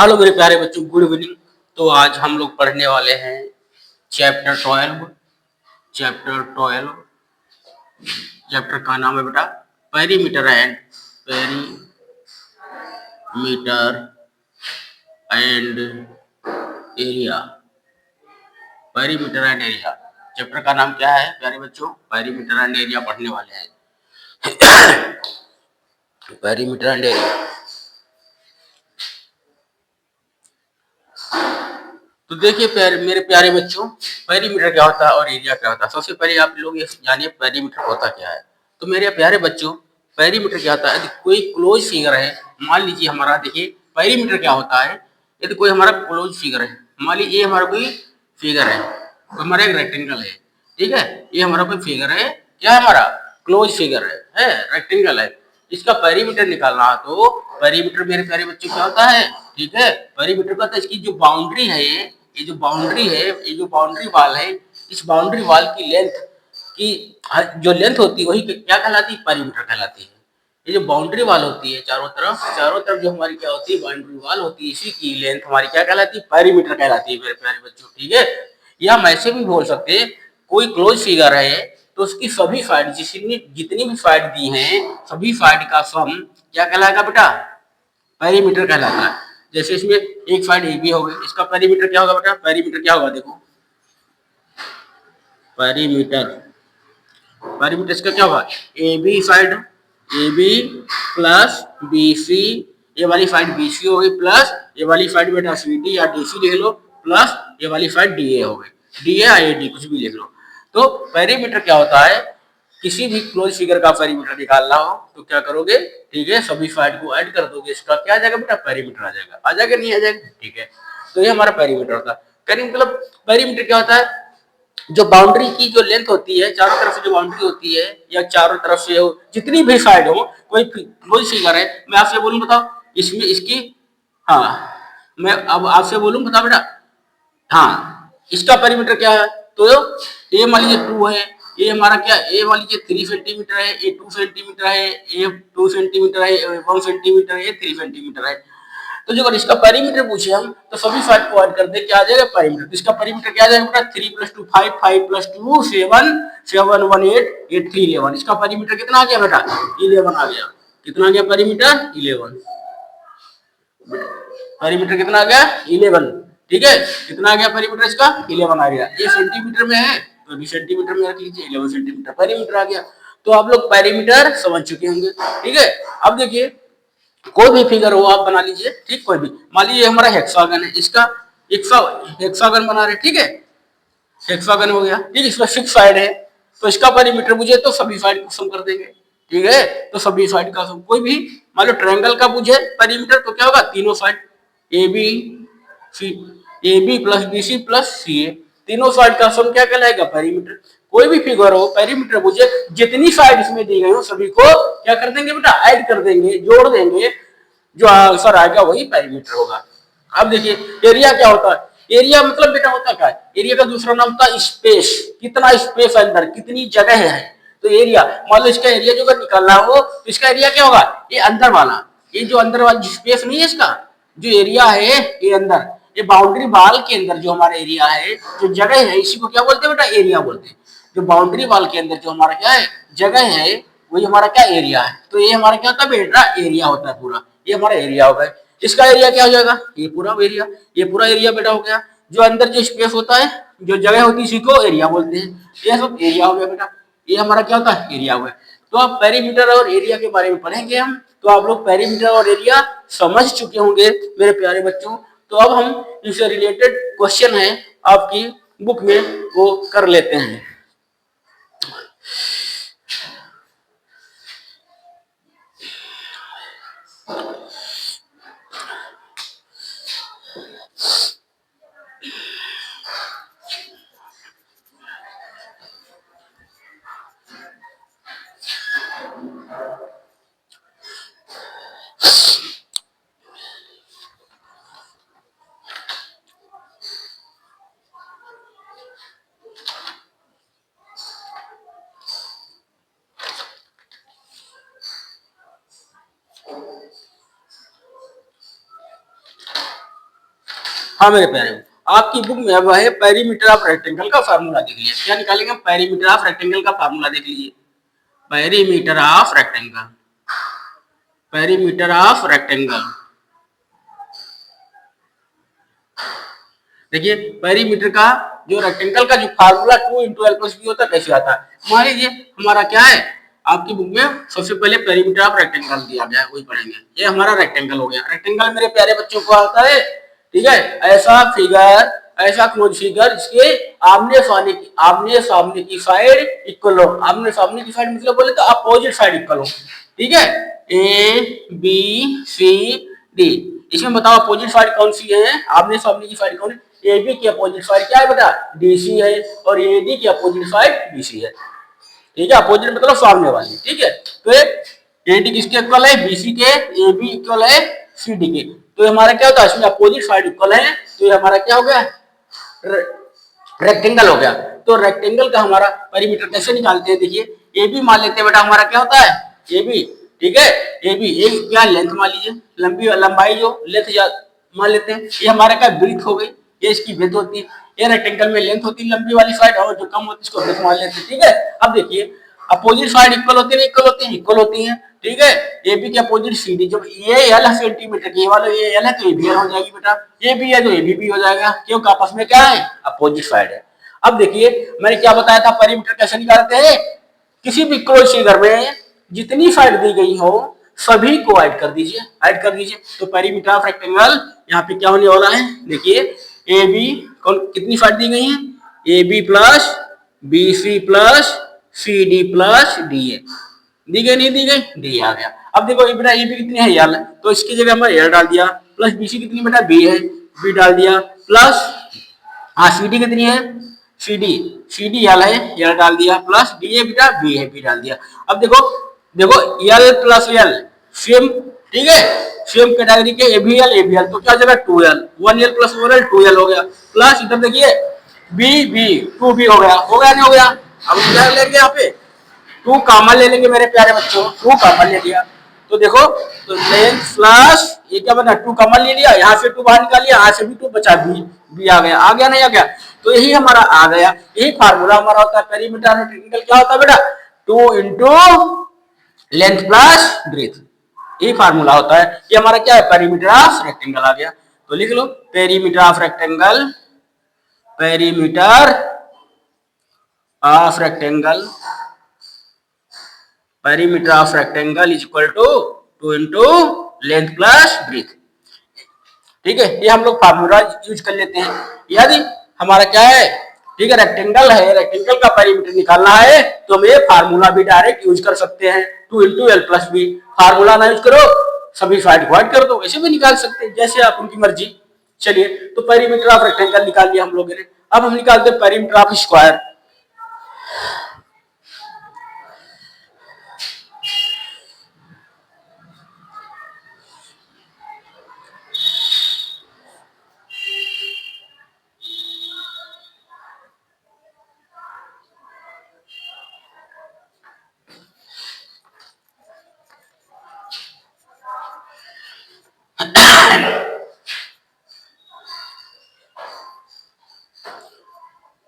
Hello मेरे प्यारे बच्चों, गुड इवनिंग। तो आज हम लोग पढ़ने वाले हैं चैप्टर 12। चैप्टर 12 चैप्टर का नाम है बेटा perimeter and area. Perimeter and area chapter का नाम क्या है प्यारे बच्चों? पेरीमीटर एंड एरिया पढ़ने वाले हैं। Perimeter and area. तो देखिए मेरे प्यारे बच्चों, पेरीमीटर क्या होता है और एरिया क्या होता है। सबसे पहले आप लोग ये जानिए पेरीमीटर होता क्या है। तो मेरे प्यारे बच्चों, पेरीमीटर क्या होता है? यदि कोई क्लोज फिगर है, मान लीजिए हमारा, देखिए पेरीमीटर क्या होता है। यदि कोई हमारा क्लोज फिगर है, मान लीजिए ये हमारा कोई फिगर है, कोई हमारा एक रेक्टेंगल है, ठीक है। ये हमारा कोई फिगर है, क्या है हमारा? क्लोज फिगर है रेक्टेंगल है। इसका पेरीमीटर निकालना है तो पेरीमीटर मेरे प्यारे बच्चों क्या होता है? ठीक है, पेरीमीटर का इसकी जो बाउंड्री है, ये जो बाउंड्री है, ये जो बाउंड्री वाल है, इस बाउंड्री वाल की लेंथ की जो लेंथ होती है वही क्या कहलाती है? पेरीमीटर कहलाती है। ये जो बाउंड्री वाल होती है चारों तरफ जो हमारी क्या होती है? बाउंड्री वाल होती है, इसी की लेंथ हमारी क्या कहलाती है? पेरीमीटर कहलाती है मेरे प्यारे बच्चों, ठीक है। या हम ऐसे भी बोल सकते हैं, कोई क्लोज फिगर है तो उसकी सभी साइड जितनी भी साइड दी हैं, सभी साइड का सम क्या कहलाएगा बेटा? पेरीमीटर कहलाता है। जैसे इसमें एक साइड ए बी हो गई, इसका पेरीमीटर क्या होगा बेटा? पेरीमीटर क्या होगा देखो, पेरीमीटर पेरीमीटर इसका क्या होगा? A B side, A B plus B C, ये वाली साइड बी सी हो गई, प्लस ये वाली साइड बेटा सी डी या डी सी लिख लो, प्लस ये वाली साइड डी ए हो गई, डी ए या ए डी कुछ भी लिख लो। तो पेरीमीटर क्या होता है? किसी भी क्लोज फिगर का पेरीमीटर निकालना हो तो क्या करोगे? ठीक है, सभी साइड को ऐड कर दोगे, इसका क्या आ जाएगा बेटा? पेरीमीटर आ जाएगा। आ जाएगा नहीं आ जाएगा? ठीक है, तो ये हमारा पेरीमीटर होता है। मतलब पेरीमीटर क्या होता है? जो बाउंड्री की जो लेंथ होती है, चारों तरफ से जो बाउंड्री होती है, या चारों तरफ से जितनी भी साइड हो, कोई फिगर है, मैं आपसे बोलूं बताओ इसमें इसकी, हाँ, मैं अब आपसे बोलूं बताओ बेटा, हाँ, इसका पेरीमीटर क्या है? तो ए मान लीजिए 2 है, ए हमारा क्या, ए मान लीजिए 3 सेंटीमीटर है, ए 2 सेंटीमीटर है, ए 2 सेंटीमीटर है, ए 1 सेंटीमीटर है, ए 3 सेंटीमीटर है। तो जो अगर इसका पेरीमीटर पूछे हम तो सभी साइड को ऐड कर दे, क्या आ जाएगा? पेरीमीटर। तो इसका पेरीमीटर क्या आ जाएगा बेटा? 3 + 2 5, 5 + 2 7, 7 1 8, 8 3 11। इसका पेरीमीटर कितना आ गया बेटा? 11 आ गया। कितना आ गया पेरीमीटर? 11। पेरीमीटर कितना आ गया? 11। ठीक है, कितना आ गया पेरीमीटर इसका? 11 आ गया। ये सेंटीमीटर में है तो भी सेंटीमीटर में रख लीजिए, 11 सेंटीमीटर पेरीमीटर आ गया। तो आप लोग पेरीमीटर समझ चुके होंगे, ठीक है। अब देखिए, कोई भी फिगर हो आप बना लीजिए, ठीक, कोई भी। मान लीजिए हमारा हेक्सागन है, इसका हेक्सागन बना रहे, ठीक है। हेक्सागन हो गया, ठीक, इसका 6 साइड है, तो इसका पेरीमीटर मुझे तो सभी साइड को सम कर देंगे, ठीक है। तो सभी साइड का सम, कोई भी मान लो ट्रायंगल का मुझे पेरीमीटर तो क्या होगा? तीनों side A B C, A B plus B C plus C A, तीनों साइड का सम क्या कहलाएगा? पेरीमीटर। कोई भी फिगर हो, पेरीमीटर मुझे जितनी साइड इसमें दी गई हो सभी को क्या कर देंगे बेटा? ऐड कर देंगे, जोड़ देंगे, जो आंसर आएगा वही पेरीमीटर होगा। अब देखिए एरिया क्या होता है? एरिया मतलब बेटा होता क्या है? एरिया का दूसरा नाम होता है स्पेस। कितना स्पेस अंदर, कितनी जगह है, तो एरिया। मान लो इसका एरिया जो अगर निकालना हो तो इसका एरिया क्या होगा? ये अंदर वाला, ये जो अंदर वाला स्पेस नहीं है, इसका जो एरिया है ये अंदर, ये बाउंड्री वाल के अंदर जो हमारा एरिया है, जो जगह है, इसी को क्या बोलते हैं बेटा? एरिया बोलते हैं। जो बाउंड्री वाल के अंदर जो हमारा क्या है, जगह है, वही हमारा क्या? एरिया है। तो ये हमारा क्या होता है बेटा? एरिया होता है पूरा। ये हमारा एरिया हो गया। इसका एरिया क्या हो जाएगा? ये पूरा एरिया, ये पूरा एरिया बेटा हो गया। जो अंदर जो स्पेस होता है, जो जगह होती है, इसी को एरिया बोलते हैं। ये सब एरिया हो गया बेटा। ये हमारा क्या होता है? एरिया हो गया। तो आप पेरीमीटर और एरिया के बारे में पढ़ेंगे हम, तो आप लोग पेरीमीटर और एरिया समझ चुके होंगे मेरे प्यारे बच्चों। तो अब हम इससे रिलेटेड क्वेश्चन है आपकी बुक में वो कर लेते हैं। हाँ मेरे प्यारे, आपकी बुक में अब है पेरीमीटर ऑफ रेक्टेंगल का फार्मूला देख लीजिए। क्या निकालेंगे? पेरीमीटर ऑफ रेक्टेंगल का फार्मूला देख लीजिए। Perimeter of rectangle, perimeter of rectangle. देखिए पेरीमीटर का जो रेक्टेंगल का जो formula 2 into L plus B होता है कैसे आता है। मान लीजिए हमारा क्या है, आपकी बुक में सबसे पहले पेरीमीटर ऑफ रेक्टेंगल दिया गया है, वही पढ़ेंगे। ये हमारा रेक्टेंगल हो गया। रेक्टेंगल मेरे प्यारे बच्चों को आता है, ठीक है, ऐसा फिगर, ऐसा क्लोज फिगर जिसके आमने सामने की साइड इक्वल हो। आमने सामने की साइड मतलब बोले तो अपोजिट साइड इक्वल हो, ठीक है। ए बी सी डी, इसमें बताओ अपोजिट साइड कौन सी है, आमने सामने की साइड कौन है? ए बी की अपोजिट साइड क्या है बेटा? डीसी है, और ए डी की अपोजिट साइड बीसी है, ठीक है। अपोजिट मतलब सामने वाली, ठीक है। तो ए डी किसके इक्वल है? बीसी के। ए बी इक्वल है सी डी के। तो हमारा क्या होता है, इसमें अपोजिट साइड इक्वल है, तो ये हमारा क्या हो गया? रेक्टेंगल हो गया। तो रेक्टेंगल का हमारा पेरीमीटर कैसे निकालते हैं? देखिए ए बी मान लेते हैं बेटा, हमारा क्या होता है? ए बी, ठीक है। ए बी एक क्या लेंथ मान लीजिए, लंबाई जो लेंथ मान लेते हैं, ये हमारा क्या ब्रीथ हो गई, ये इसकी ब्रीथ होती है। ये रेक्टेंगल में लेंथ होती है लंबी वाली साइड, और जो कम होती है इसको ब्रीथ मान लेते हैं, ठीक है। अब देखिए अपोजिट साइड इक्वल होती है, इक्वल होती है, इक्वल होती है, ठीक है। ए बी के अपोजिट सी डी, जब ये एल है सेंटीमीटर की, ये वाला ये एल है तो ये भी एल हो जाएगी बेटा, ये भी है तो ये भी हो जाएगा, क्योंकि आपस में क्या है? अपोजिट साइड है। अब देखिए मैंने क्या बताया था, पेरीमीटर कैसे निकालते हैं? किसी भी क्लोज फिगर में जितनी साइड दी गई हो सभी को ऐड कर दीजिए, ऐड कर दीजिए। तो पेरीमीटर ऑफ रेक्टेंगल यहाँ पे क्या होने वाला है? देखिए ए बी कौन कितनी साइड दी गई है? A B plus B C plus C D plus D A, दी गई नहीं दी गई? डी आ गया। अब देखो ये बेटा ए बी कितनी है एल, तो इसकी जगह हमने एल डाल दिया, प्लस बी सी कितनी बेटा? बी है, बी डाल दिया, प्लस हाँ सी डी कितनी है? सी डी एल है, एल डाल दिया, प्लस डी ए बेटा बी है, बी डाल दिया। अब देखो देखो एल प्लस एल सेम, ठीक है, सेम कैटेगरी के ए बी एल, तो क्या जगह 2l, 1l plus 1l 2l हो गया, प्लस इधर देखिए बी बी 2b हो गया, नहीं हो गया? अब क्या लेंगे यहाँ पे? 2 कॉमन ले लेंगे मेरे प्यारे बच्चों, 2 कॉमन ले लिया, तो देखो तो लेंथ प्लस ये क्या बना? 2 कॉमन ले लिया, यहाँ से 2 बाहर निकाल लिया, यहाँ से भी 2 बचा, बी आ गया नहीं आ गया? तो यही हमारा आ गया, यही फार्मूला हमारा होता है पेरीमीटर रेक्टेंगल। क्या होता है बेटा? 2 इंटू लेंथ प्लस ब्रेथ, ये फार्मूला होता है। ये हमारा क्या है? पेरीमीटर ऑफ रेक्टेंगल आ गया। तो लिख लो perimeter of rectangle, perimeter of rectangle, perimeter of rectangle is equal to 2 into length plus breadth, ठीक है। ये हम लोग फार्मूला यूज कर लेते हैं। यदि हमारा क्या है, ठीक है, रेक्टेंगल है, रेक्टेंगल का पेरीमीटर निकालना है तो हम ये फार्मूला भी डायरेक्ट यूज कर सकते हैं, 2 into L plus B. Formula ना यूज करो, सभी साइड को ऐड कर दो, ऐसे भी निकाल सकते हैं, जैसे आप उनकी मर्जी। चलिए तो पेरीमीटर ऑफ रेक्टेंगल निकाल लिया हम लोगों ने। अब हम निकालते हैं perimeter of square.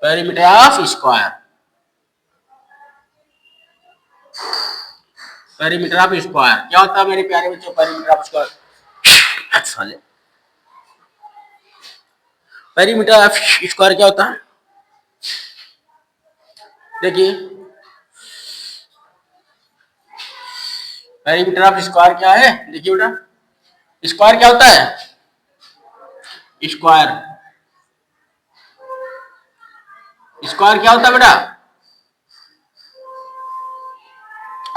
Perimeter of square, perimeter of square क्या होता है मेरे प्यारे बच्चों? Perimeter of square, perimeter of square क्या होता है? देखिए पेरीमीटर ऑफ स्क्वायर क्या है? देखिए बेटा स्क्वायर क्या होता है? स्क्वायर, स्क्वायर क्या होता है बेटा?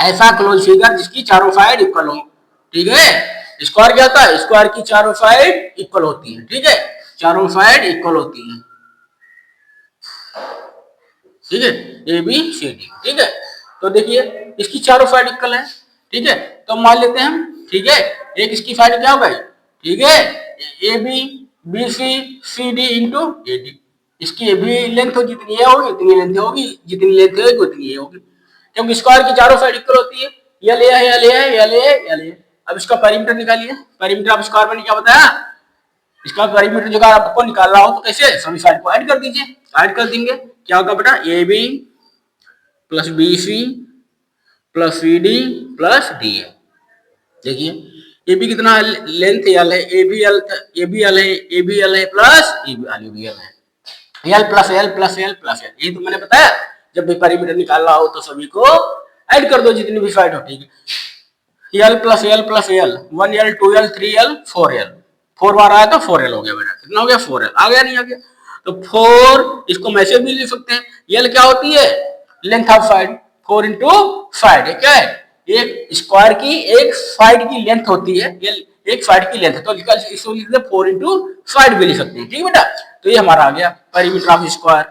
ऐसा क्लोज फिगर जिसकी चारों साइड इक्वल हो, ठीक है। स्क्वायर क्या होता है? स्क्वायर की चारों साइड इक्वल होती है, ठीक है, चारों साइड इक्वल होती है, ठीक है, ए बी सी डी, ठीक है। तो देखिए इसकी चारों साइड इक्वल है, ठीक है, तो मान लेते हैं हम, ठीक है, एक इसकी साइड क्या हो गई, ठीक है, A B B C D into A D, इसकी भी लेंथ जितनी है होगी उतनी लेंथ होगी, जितनी लेंथ होगी उतनी ये होगी, क्योंकि स्क्वायर की चारों साइड इक्वल होती है। ये ले है, ये ले है, ये ले है, ये ले है। अब इसका पेरीमीटर निकालिए। पेरीमीटर ऑफ स्क्वायर मैंने क्या बताया? इसका पेरीमीटर जो आपको निकालना हो तो कैसे, सभी साइड को ऐड कर दीजिए, ऐड कर देंगे, क्या होगा बेटा, A B plus B C plus C D plus D A. देखिए ए बी कितना लेंथ एल है, ए बी एल है, ए बी एल है प्लस ए बी एल है, L plus L plus L plus L, ये तो मैंने बताया जब भी पेरीमीटर निकालना हो तो सभी को ऐड कर दो जितनी भी साइड हो, ठीक है। L plus L plus L, 1L 2L 3L 4L, 4 बार आया तो 4L हो गया बेटा, कितना हो गया 4L, आ गया नहीं आ गया, तो 4 इसको मैसे भी लिख सकते हैं, एल क्या होती है, length of side, 4 into side है, क्या है, एक स्क्वायर की एक साइड की लेंथ होती है, एक साइड की लेंथ है, तो इसको लिख दे 4 इंटू साइड भी लिख सकते हैं, ठीक है बेटा। तो ये हमारा आ गया perimeter of square,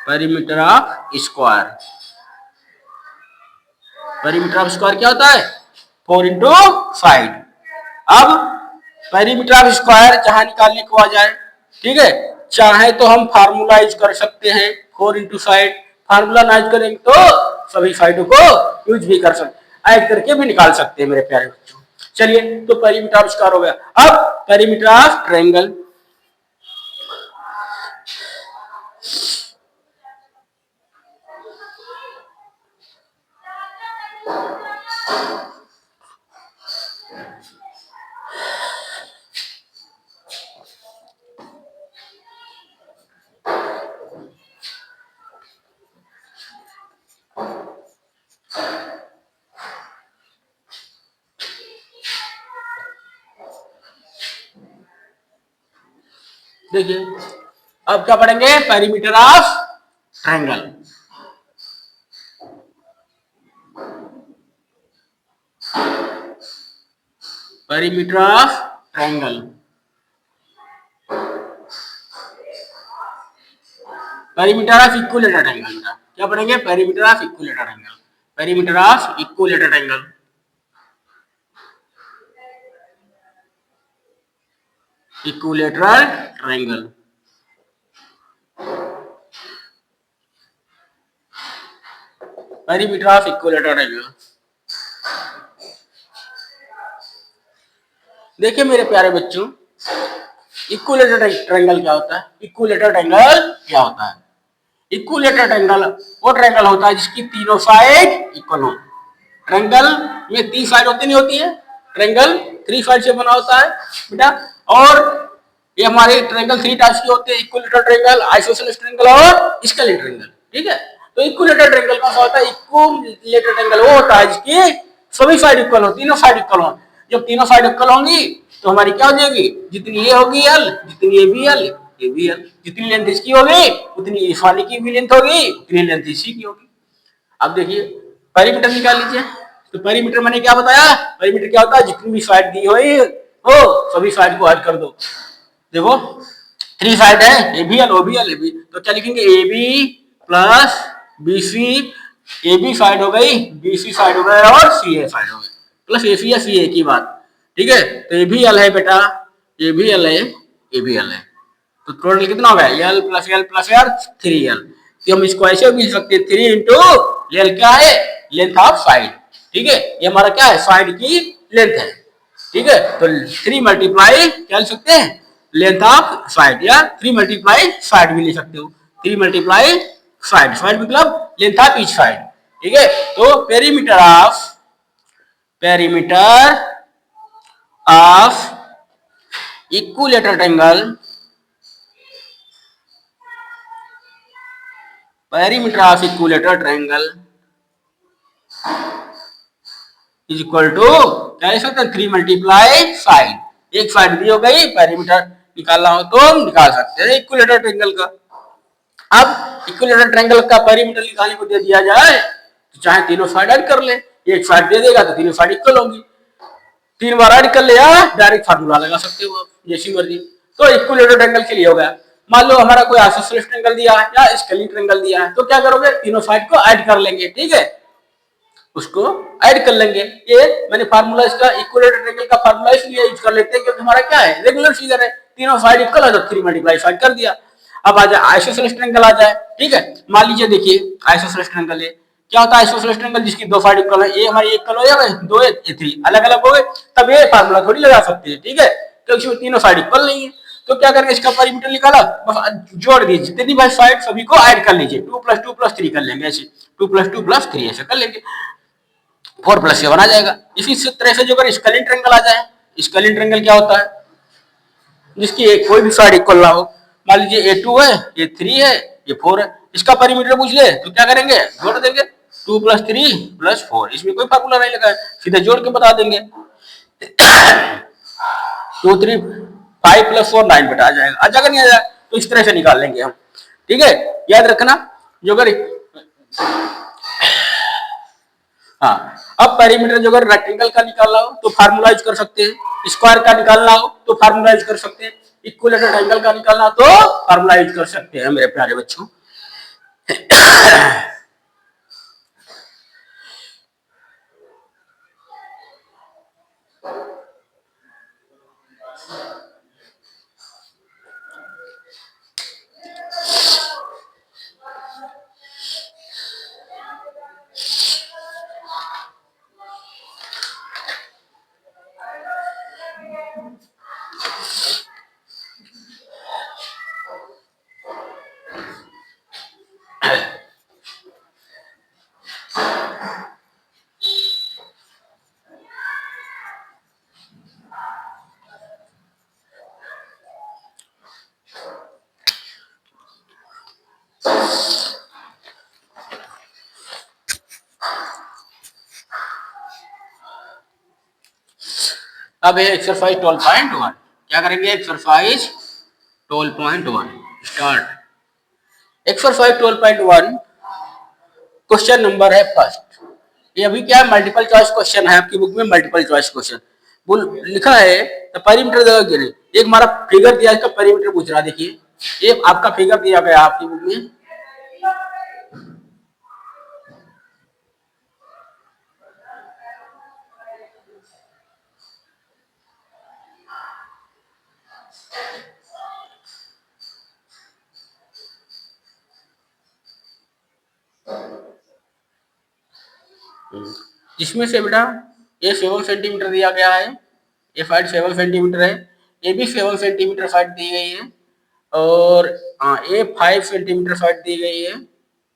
perimeter of square, perimeter of square क्या होता है, 4 इंटू साइड। अब पेरीमीटर ऑफ स्क्वायर जहां निकालने को आ जाए, ठीक है, चाहे तो हम फार्मूला यूज कर सकते हैं 4 इंटू साइड, फार्मूला ना यूज करेंगे तो सभी साइडों को यूज भी कर सकते, ऐड करके भी निकाल सकते हैं मेरे प्यारे बच्चों। चलिए तो पेरीमीटर ऑफ स्क्वायर हो गया। अब पेरीमीटर ऑफ ट्रायंगल, देखिए अब क्या पढ़ेंगे, perimeter of triangle, perimeter of triangle, perimeter of equilateral triangle, क्या पढ़ेंगे, perimeter of equilateral triangle, perimeter of equilateral triangle, equilateral triangle, perimeter of equilateral triangle. देखिए मेरे प्यारे बच्चों, इक्विलेटरल ट्रायंगल क्या होता है, इक्विलेटरल ट्रायंगल क्या होता है, इक्विलेटरल ट्रायंगल वो ट्रायंगल होता है जिसकी तीनों साइड इक्वल हो। ट्रायंगल में 3 साइड होती नहीं होती है, ट्रायंगल 3 साइड से बना होता है बेटा, और ये हमारे ट्रायंगल 3 टाइप्स के होते हैं, इक्विलेटरल ट्रायंगल, आइसोसेलेस ट्रायंगल और स्केलेटल ट्रायंगल, ठीक है। तो इक्विलेटरल ट्रायंगल कौन सा होता है, इक्विलेटरल ट्रायंगल वो होता है जिसकी सभी साइड इक्वल हो, तीनों साइड इक्वल हो। जब तीनों साइड इक्वल होंगी तो हमारी क्या हो जाएगी, जितनी ये होगी एल, जितनी ये भी एल, ये भी एल, जितनी लेंथ इसकी होगी उतनी इस वाली की भी लेंथ होगी, उतनी लेंथ इसी की होगी। अब देखिए पेरीमीटर निकाल लीजिए, तो पेरीमीटर मैंने क्या बताया, पेरीमीटर क्या होता है, जितनी भी साइड दी हुई हो सभी साइड को ऐड कर दो। देखो 3 साइड है, A B L, O B L, A B, तो क्या लिखेंगे, A B plus B C, A B side हो गई, बी सी साइड हो गया और सी ए साइड हो गई, प्लस ए सी या सी ए की बात, ठीक है। तो ए बी एल है बेटा, ए बी एल है, ए बी एल है, तो टोटल कितना हो गया, L plus L plus L 3L। तो हम इसको ऐसे भी लिख सकते हैं 3 इंटू एल, क्या है, लेंथ ऑफ साइड, ठीक है, ये हमारा क्या है, साइड की लेंथ है, ठीक है। तो 3 मल्टीप्लाई क्या लिख सकते हैं, लेंथ ऑफ साइड, या 3 मल्टीप्लाई साइड भी लिख सकते हो, 3 मल्टीप्लाई साइड, साइड मतलब लेंथ ऑफ ईच साइड, ठीक है। तो perimeter of equilateral triangle, perimeter of equilateral triangle is equal to क्या लिख सकते हैं, 3 मल्टीप्लाई साइड, एक साइड दी हो गई, पेरीमीटर निकालना हो तो हम निकाल सकते हैं इक्विलेटरल ट्रायंगल का। अब इक्विलेटरल ट्रायंगल का पेरीमीटर निकालने को दे दिया जाए तो चाहे तीनों साइड ऐड कर ले, एक साइड दे देगा तो तीनों साइड इक्वल होगी, 3 बार ऐड कर ले, या डायरेक्ट फार्मूला लगा सकते हो आप जैसी मर्जी। तो इक्विलेटरल ट्रायंगल के लिए हो गया। मान लो हमारा कोई आइसोसेलेस ट्रायंगल दिया है या स्केलिन ट्रायंगल दिया है, तो क्या करोगे, तीनों साइड को ऐड कर लेंगे, ठीक है, उसको ऐड कर लेंगे। ये मैंने फार्मूला इसका इक्विलेटरल ट्रायंगल का फार्मूला इसलिए यूज कर लेते हैं क्योंकि हमारा क्या है, रेगुलर फिगर है, तीनों साइड इक्वल है तो 3 मल्टीप्लाई साइड कर दिया। अब आ जाए आइसोसेलेस ट्रायंगल आ जाए, ठीक है, मान लीजिए देखिए आइसोसेलेस ट्रायंगल है, क्या होता है आइसोसेलेस ट्रायंगल जिसकी दो साइड इक्वल है, ए हमारी इक्वल हो जाए, दो ए थ्री अलग अलग हो गए, तब ये फार्मूला थोड़ी लगा सकते हैं, ठीक है, क्योंकि इसमें तीनों साइड इक्वल नहीं है। तो क्या करेंगे, इसका परिमीटर निकाला, बस जोड़ दीजिए, जितनी भाई साइड सभी को ऐड कर लीजिए, 2 + 2 + 3 कर लेंगे, ऐसे 2 + 2 + 3 ऐसे कर लेंगे, 4 + 7 आ जाएगा। इसी तरह से जो अगर स्केलिन ट्रायंगल आ जाए, स्केलिन ट्रायंगल क्या होता है, जिसकी एक कोई भी साइड इक्वल ना हो, मान लीजिए A2 है, A3 है, A4 है, इसका परिमीटर पूछ ले तो क्या करेंगे, जोड़ देंगे, 2 + 3 + 4, इसमें कोई फार्मूला नहीं लगा है, सीधे जोड़ के बता देंगे, 2 3 5 + 4 9 बेटा आ जाएगा, आ जाएगा नहीं आ जाएगा, तो इस तरह से निकाल लेंगे हम, ठीक है, याद रखना। जो अगर हाँ, अब पेरीमीटर जो अगर रेक्टेंगल का निकालना हो तो फार्मूला यूज कर सकते हैं, स्क्वायर का निकालना हो तो फार्मूला यूज कर सकते हैं, इक्विलेटरल ट्रायंगल का निकालना हो तो फार्मूला यूज कर सकते हैं मेरे प्यारे बच्चों। अब है एक्सरसाइज 12.1, क्या करेंगे, exercise 12.1 start. Exercise 12.1 question number है फर्स्ट, ये अभी क्या है, मल्टीपल चॉइस क्वेश्चन है, आपकी बुक में मल्टीपल चॉइस क्वेश्चन बोल लिखा है, तो पेरीमीटर देगा कि नहीं, एक हमारा फिगर दिया, इसका पेरीमीटर पूछ रहा है, देखिए ये आपका फिगर दिया गया आपकी बुक में, जिसमें से बेटा ये 7 सेंटीमीटर दिया गया है, ये साइड 7 सेंटीमीटर है, ये भी 7 सेंटीमीटर साइड दी गई है, और हाँ ये 5 सेंटीमीटर साइड दी गई है,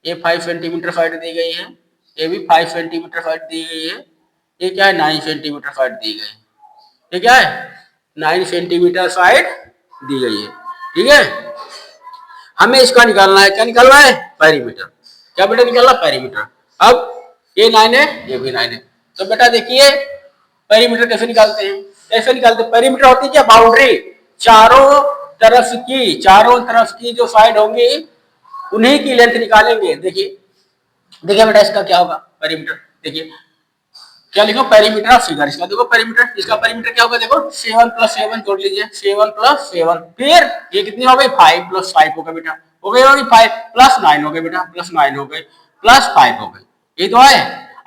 ये 5 सेंटीमीटर साइड दी गई है, ये भी 5 सेंटीमीटर साइड दी गई है, ये क्या है 9 सेंटीमीटर साइड दी गई है, ये क्या है 9 सेंटीमीटर साइड दी गई है, ठीक है। हमें इसका निकालना है, क्या निकालना है, पेरीमीटर, क्या बेटा निकालना पेरीमीटर। अब ये 9 है, ये भी 9 है, तो बेटा देखिए पेरीमीटर कैसे निकालते हैं, कैसे निकालते हैं, पेरीमीटर होती है क्या, बाउंड्री, चारों तरफ की जो साइड होंगी उन्हीं की लेंथ निकालेंगे। देखिए देखिए बेटा इसका क्या होगा पेरीमीटर, देखिए क्या लिखो, पेरीमीटर ऑफ फिगर, इसका देखो पेरीमीटर, इसका पेरीमीटर क्या होगा, देखो 7 + 7 जोड़ लीजिए, 7 + 7, फिर ये कितनी हो गई, 5 + 5 हो गया बेटा, हो गई होगी 5 + 9 हो गए बेटा, +9 हो गए, +5 हो गए, ये तो है।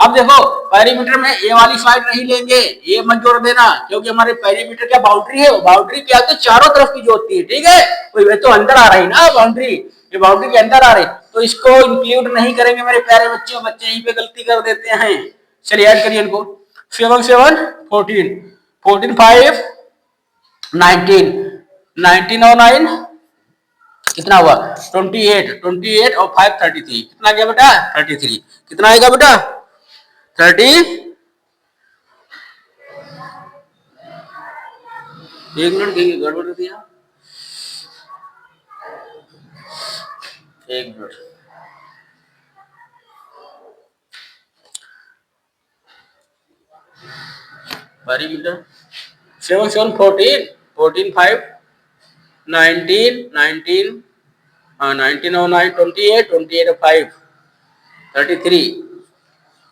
अब देखो पेरीमीटर में ए वाली साइड नहीं लेंगे, ये मत जोड़ देना, क्योंकि हमारे पेरीमीटर क्या बाउंड्री है, बाउंड्री क्या होती है, चारों तरफ की जो होती है, ठीक है, कोई तो अंदर आ रही ना बाउंड्री, ये बाउंड्री के अंदर आ रही, तो इसको इंक्लूड नहीं करेंगे मेरे प्यारे बच्चों, बच्चे यहीं पे गलती कर देते हैं। चलिए ऐड करिए इनको, 7 7 14, 14 5 19, 19 और 9 कितना हुआ, 28, 28 और 5 33, कितना गया बेटा 33, कितना आएगा बेटा 30, एक मिनट देखिए गड़बड़ कर दिया, एक मिनट, पेरीमीटर 7 7 14, 14 5 19, 19 19 और 9 28, 28 और 5 33,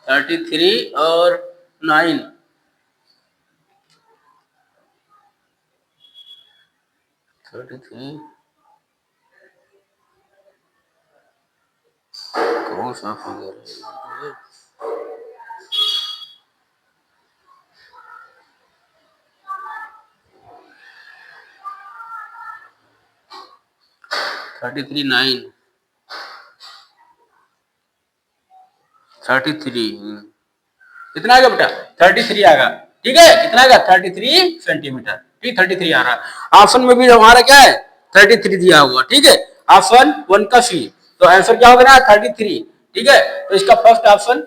33 और 9 33, कौन सा फिगर है, 33 9, 33 कितना आ गया बेटा 33 आएगा। ठीक है कितना आएगा 33 सेंटीमीटर। ठीक 33 आ रहा है। ऑप्शन में भी हमारा क्या है 33 दिया हुआ। ठीक है ऑप्शन 1 का सी। तो आंसर क्या होगा ना 33। ठीक है तो इसका फर्स्ट ऑप्शन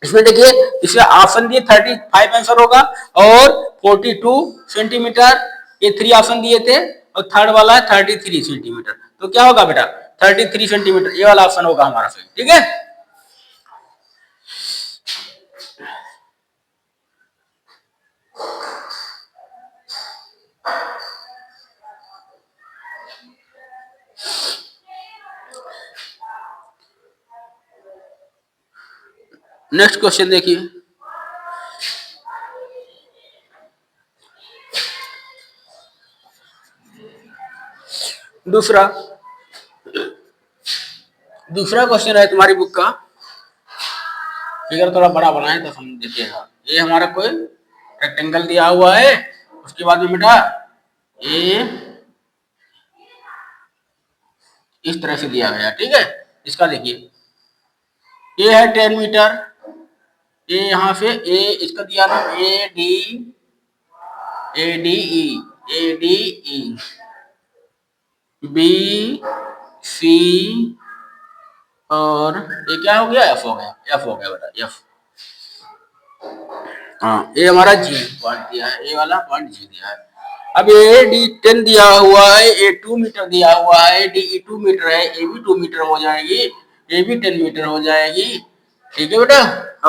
इसमें देखिए इसका ऑप्शन दिए 35 आंसर होगा और 42 सेंटीमीटर ये 3 ऑप्शन दिए थे और थर्ड वाला है 33 सेंटीमीटर। तो क्या होगा बेटा 33 सेंटीमीटर ये वाला ऑप्शन होगा हमारा सही। ठीक है नेक्स्ट क्वेश्चन देखिए। दूसरा दूसरा क्वेश्चन है तुम्हारी बुक का। फिगर थोड़ा बड़ा बनाए तो समझ देखिएगा। ये हमारा कोई रेक्टेंगल दिया हुआ है उसके बाद में बेटा ये इस तरह से दिया गया। ठीक है इसका देखिए ये है 10 मीटर। ये यहाँ से ए इसका दिया ना A D E B C और ये क्या हो गया एफ हो गया बेटा एफ। हाँ ये हमारा जी पॉइंट दिया है। ए वाला पॉइंट जी दिया है। अब ए डी 10 दिया हुआ है ए 2 मीटर दिया हुआ है डी ई 2 मीटर है ए भी 2 मीटर हो जाएगी ए भी 10 मीटर हो जाएगी। ठीक है बेटा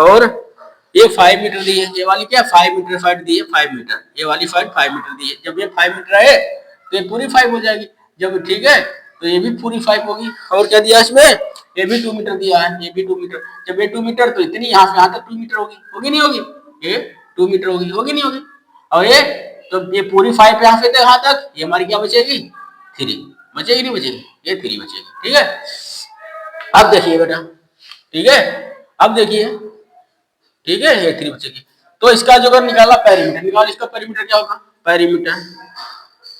और ये 5 मीटर दी है। ये वाली क्या 5 मीटर साइड दी है 5 मीटर। ये वाली साइड 5 मीटर दी है। जब ये 5 मीटर है तो ये पूरी 5 हो जाएगी। जब ठीक है तो ये भी पूरी 5 होगी। और क्या दिया इसमें ये भी 2 मीटर दिया है ये भी 2 मीटर। जब ये 2 मीटर तो इतनी यहाँ से यहाँ तक 2 मीटर होगी नहीं होगी ये 2 मीटर होगी नहीं होगी। और ये तो ये पूरी 5 यहाँ से यहाँ तक ये हमारी क्या बचेगी 3 बचेगी नहीं बचेगी ये 3 बचेगी। ठीक है अब देखिए बेटा ठीक है अब देखिए ठीक है ये 3 बचेगी। तो इसका जो अगर निकाला पेरीमीटर निकाल इसका पेरीमीटर क्या होगा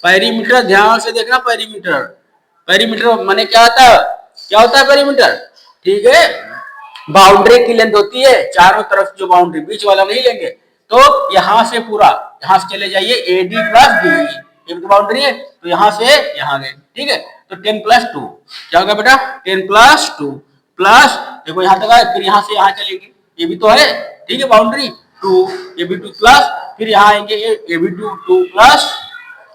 पेरीमीटर ध्यान से देखना पेरीमीटर माने क्या होता है पेरीमीटर। ठीक है बाउंड्री की लेंथ होती है चारों तरफ जो बाउंड्री बीच वाला नहीं लेंगे। तो यहाँ से पूरा यहाँ से चले जाइए ए डी प्लस डी ये तो बाउंड्री है तो यहाँ से यहाँ गए। ठीक है तो 10 प्लस 2 क्या होगा बेटा 10 प्लस 2 प्लस देखो यहाँ तक आए फिर यहाँ से यहाँ चलेंगे ये भी तो है। ठीक है बाउंड्री 2 ये भी 2 प्लस फिर यहाँ आएंगे ये भी 2 प्लस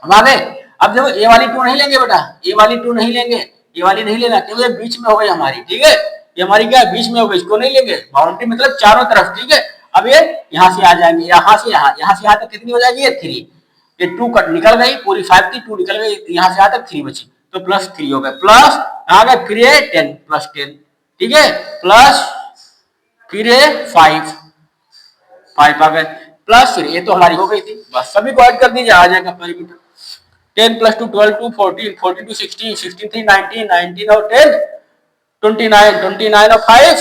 हम आ गए। अब देखो ये वाली 2 नहीं लेंगे बेटा ये वाली 2 नहीं लेंगे ये वाली नहीं लेना क्योंकि बीच में हो गई हमारी। ठीक है ये हमारी क्या बीच में हो गई इसको नहीं लेंगे बाउंड्री मतलब चारों तरफ। ठीक है अब ये यहाँ से आ जाएंगे यहाँ से यहाँ तक कितनी हो जाएगी ये 3 ये 2 कट निकल गई पूरी 5 थी 2 निकल गई यहाँ से यहाँ तक 3 बची तो प्लस 3 हो गए प्लस यहाँ गए फिर ये 10 प्लस 10। ठीक है प्लस फिर ये 5 आ गए प्लस फिर ये तो हमारी हो गई थी बस सभी को ऐड कर दीजिए आ जाएगा पेरीमीटर 10 प्लस 2 12 2 14 14 2 16 16 3 19 19 और 10 29 और 5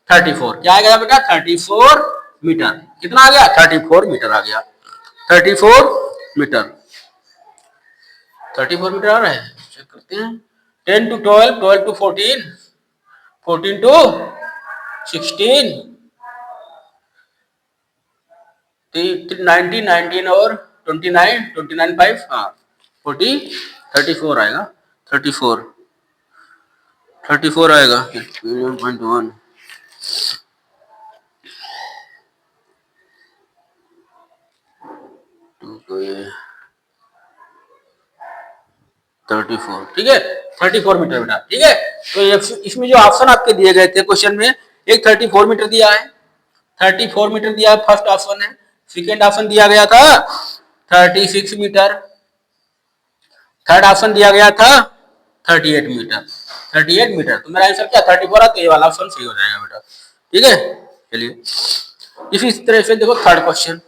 34 क्या आ गया बेटा 34 मीटर। कितना आ गया 34 मीटर आ गया 34 मीटर 34 मीटर आ रहा है चेक करते हैं। 10 टू 12 12 टू 14 14 टू 16 19 19 और 29 29 5 हाँ 40 34 आएगा 34 आएगा 1.1 34। ठीक है 34 मीटर बेटा। ठीक है तो इसमें जो ऑप्शन आपके दिए गए थे क्वेश्चन में एक 34 मीटर दिया है 34 मीटर दिया है फर्स्ट ऑप्शन है। सेकेंड ऑप्शन दिया गया था 36 मीटर थर्ड ऑप्शन दिया गया था 38 मीटर तो मेरा आंसर क्या 34 है तो ये वाला ऑप्शन सही हो जाएगा बेटा। ठीक है चलिए इसी तरह से देखो थर्ड क्वेश्चन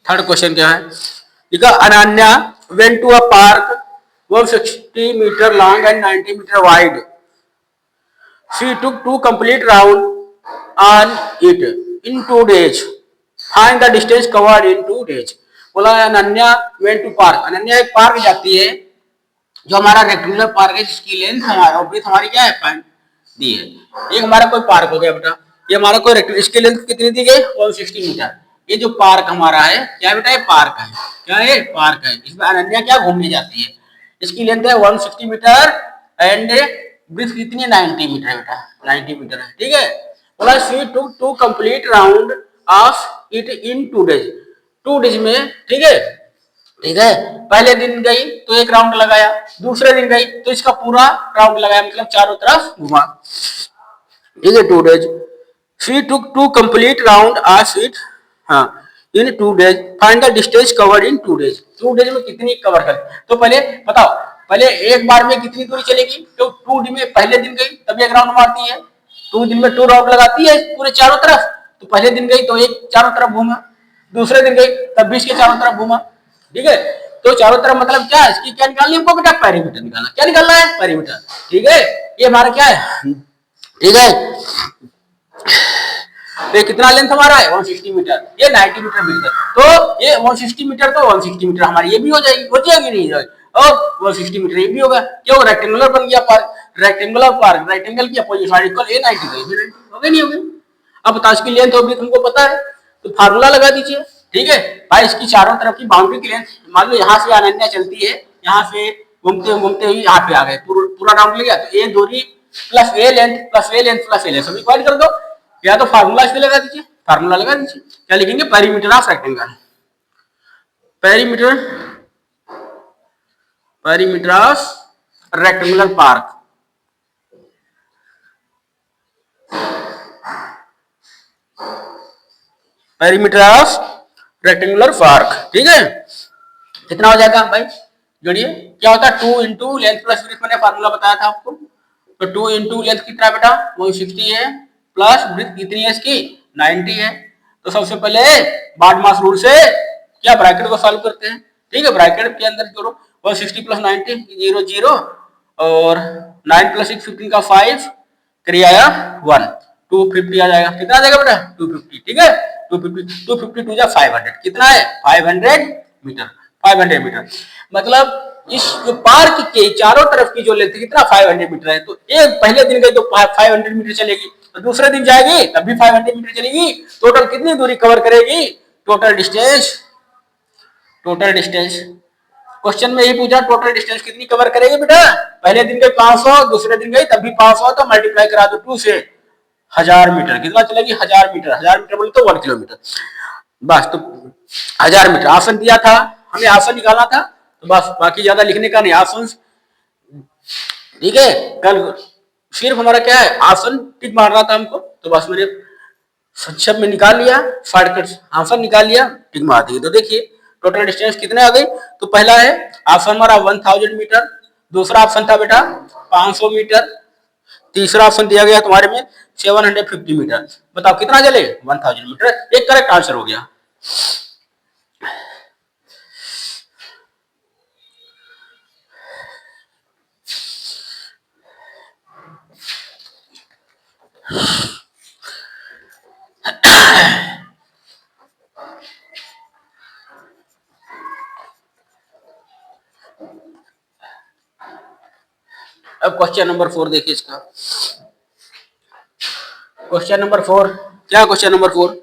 थर्ड क्वेश्चन क्या है लिखा Ananya went to a park 160 meter long and 90 meter wide. She took two complete rounds on it in 2 days. Find the distance covered in 2 days. बोला Ananya went to park. Ananya एक park जाती है जो हमारा rectangular park है जिसकी लेंथ हमारा और ब्रीथ हमारी क्या है 5 दी है। एक हमारा कोई पार्क हो गया बेटा, ये हमारा कोई रेक्टेंगुलर, इसकी लेंथ कितनी दी गई 160 मीटर। ये जो पार्क हमारा है क्या बेटा, ये पार्क है, क्या है पार्क है। इसमें अनन्या क्या घूमने जाती है, इसकी लेंथ है 160 मीटर एंड ब्रीथ कितनी है 90 मीटर है बेटा, 90 मीटर है, ठीक है। बोला she took to complete round of it in 2 days, 2 days में, ठीक है, ठीक है। पहले दिन गई तो एक राउंड लगाया, दूसरे दिन गई तो इसका पूरा राउंड लगाया, मतलब चारों तरफ घुमा, ठीक है, 2 days। She took to complete round of it, हाँ, in 2 days। Find the distance covered in 2 days, 2 days में कितनी कवर कर। तो पहले बताओ, पहले एक बार में कितनी दूरी चलेगी, तो 2 दिन में पहले दिन गई तब एक राउंड मारती है, 2 दिन में 2 राउंड लगाती है पूरे चारों तरफ। तो पहले दिन गई तो एक चारों तरफ घूमा, दूसरे दिन गई तब भी इसके चारों तरफ घूमा, ठीक है। तो चारों तरफ मतलब क्या है, इसकी क्या निकालनी हमको बेटा, पेरीमीटर निकालना। क्या निकालना है, पेरीमीटर, ठीक है। ये हमारा क्या है, ठीक है, तो कितना लेंथ हमारा है 160 मीटर, ये 90 मीटर मिलकर, तो ये 160 मीटर तो 160 मीटर हमारी ये भी हो जाएगी, हो जाएगी नहीं जाएगी, और 160 मीटर ये भी होगा, ये रेक्टेंगुलर बन गया पार्क, रेक्टेंगुलर पार्क, रेक्टेंगल की अपोजिट साइड इक्वल a 90 हो गई नहीं होगी। अब बताओ इसकी लेंथ होगी तुमको पता है, तो फार्मूला लगा दीजिए, ठीक है भाई। इसकी चारों तरफ की बाउंड्री की लेंथ, मान लो यहाँ से अनन्या चलती है, यहाँ से घूमते घूमते हुई यहाँ पे आ गए, पूरा राउंड ले गया, तो ए दूरी प्लस ए लेंथ प्लस ए लेंथ प्लस ए लेंथ सभी डिवाइड कर दो, या तो फार्मूला इसमें लगा दीजिए, फार्मूला लगा दीजिए, क्या लिखेंगे, perimeter of rectangle, perimeter, perimeter of rectangular park, perimeter of rectangular park, ठीक है। कितना हो जाएगा भाई, जोड़िए, क्या होता है 2 इंटू लेंथ प्लस ब्रीथ, मैंने फार्मूला बताया था आपको, तो 2 इंटू लेंथ कितना बेटा 160 है, प्लस ब्रीथ कितनी है इसकी 90 है। तो सबसे पहले बार्डमास रूल से क्या ब्रैकेट को सॉल्व करते हैं, ठीक है। ब्रैकेट के अंदर जोड़ो 160 प्लस 90 0 0 और 9 प्लस 6 15 का 5 करिए आया 1, 250 आ जाएगा, कितना आ जाएगा बेटा 250, ठीक है। 250 टू जा 500, कितना है 500 मीटर, 500 मीटर, मतलब इस जो पार्क के चारों तरफ की जो लेंथ कितना 500 मीटर है। तो एक पहले दिन गई तो 500 मीटर चलेगी, तो दूसरे दिन जाएगी तब भी 500 मीटर चलेगी, टोटल कितनी दूरी कवर करेगी, total distance, total distance question में यही पूछा, टोटल डिस्टेंस कितनी कवर करेगी बेटा, पहले दिन गई 500, दूसरे दिन गई तब भी 500, तो मल्टीप्लाई करा दो 2 से 1000 मीटर, कितना चलेगी 1000 मीटर, 1000 मीटर बोले तो 1 किलोमीटर, बस। तो 1000 मीटर आसन दिया था हमें, आसन निकालना था, तो बस बाकी ज्यादा लिखने का नहीं, आसन, ठीक है। कल सिर्फ हमारा क्या है आसन टिक मार रहा था हमको, तो बस मैंने संक्षेप में निकाल लिया, शॉर्टकट आंसर निकाल लिया, टिक मार दिए। तो देखिए टोटल डिस्टेंस कितने आ गई, तो पहला है ऑप्शन हमारा 1000 मीटर, दूसरा ऑप्शन था बेटा 500 मीटर, तीसरा ऑप्शन दिया गया तुम्हारे में 750 मीटर। बताओ कितना चले 1000 मीटर, एक करेक्ट आंसर हो गया। अब क्वेश्चन नंबर 4 देखिए इसका, क्वेश्चन नंबर 4 क्या, क्वेश्चन नंबर 4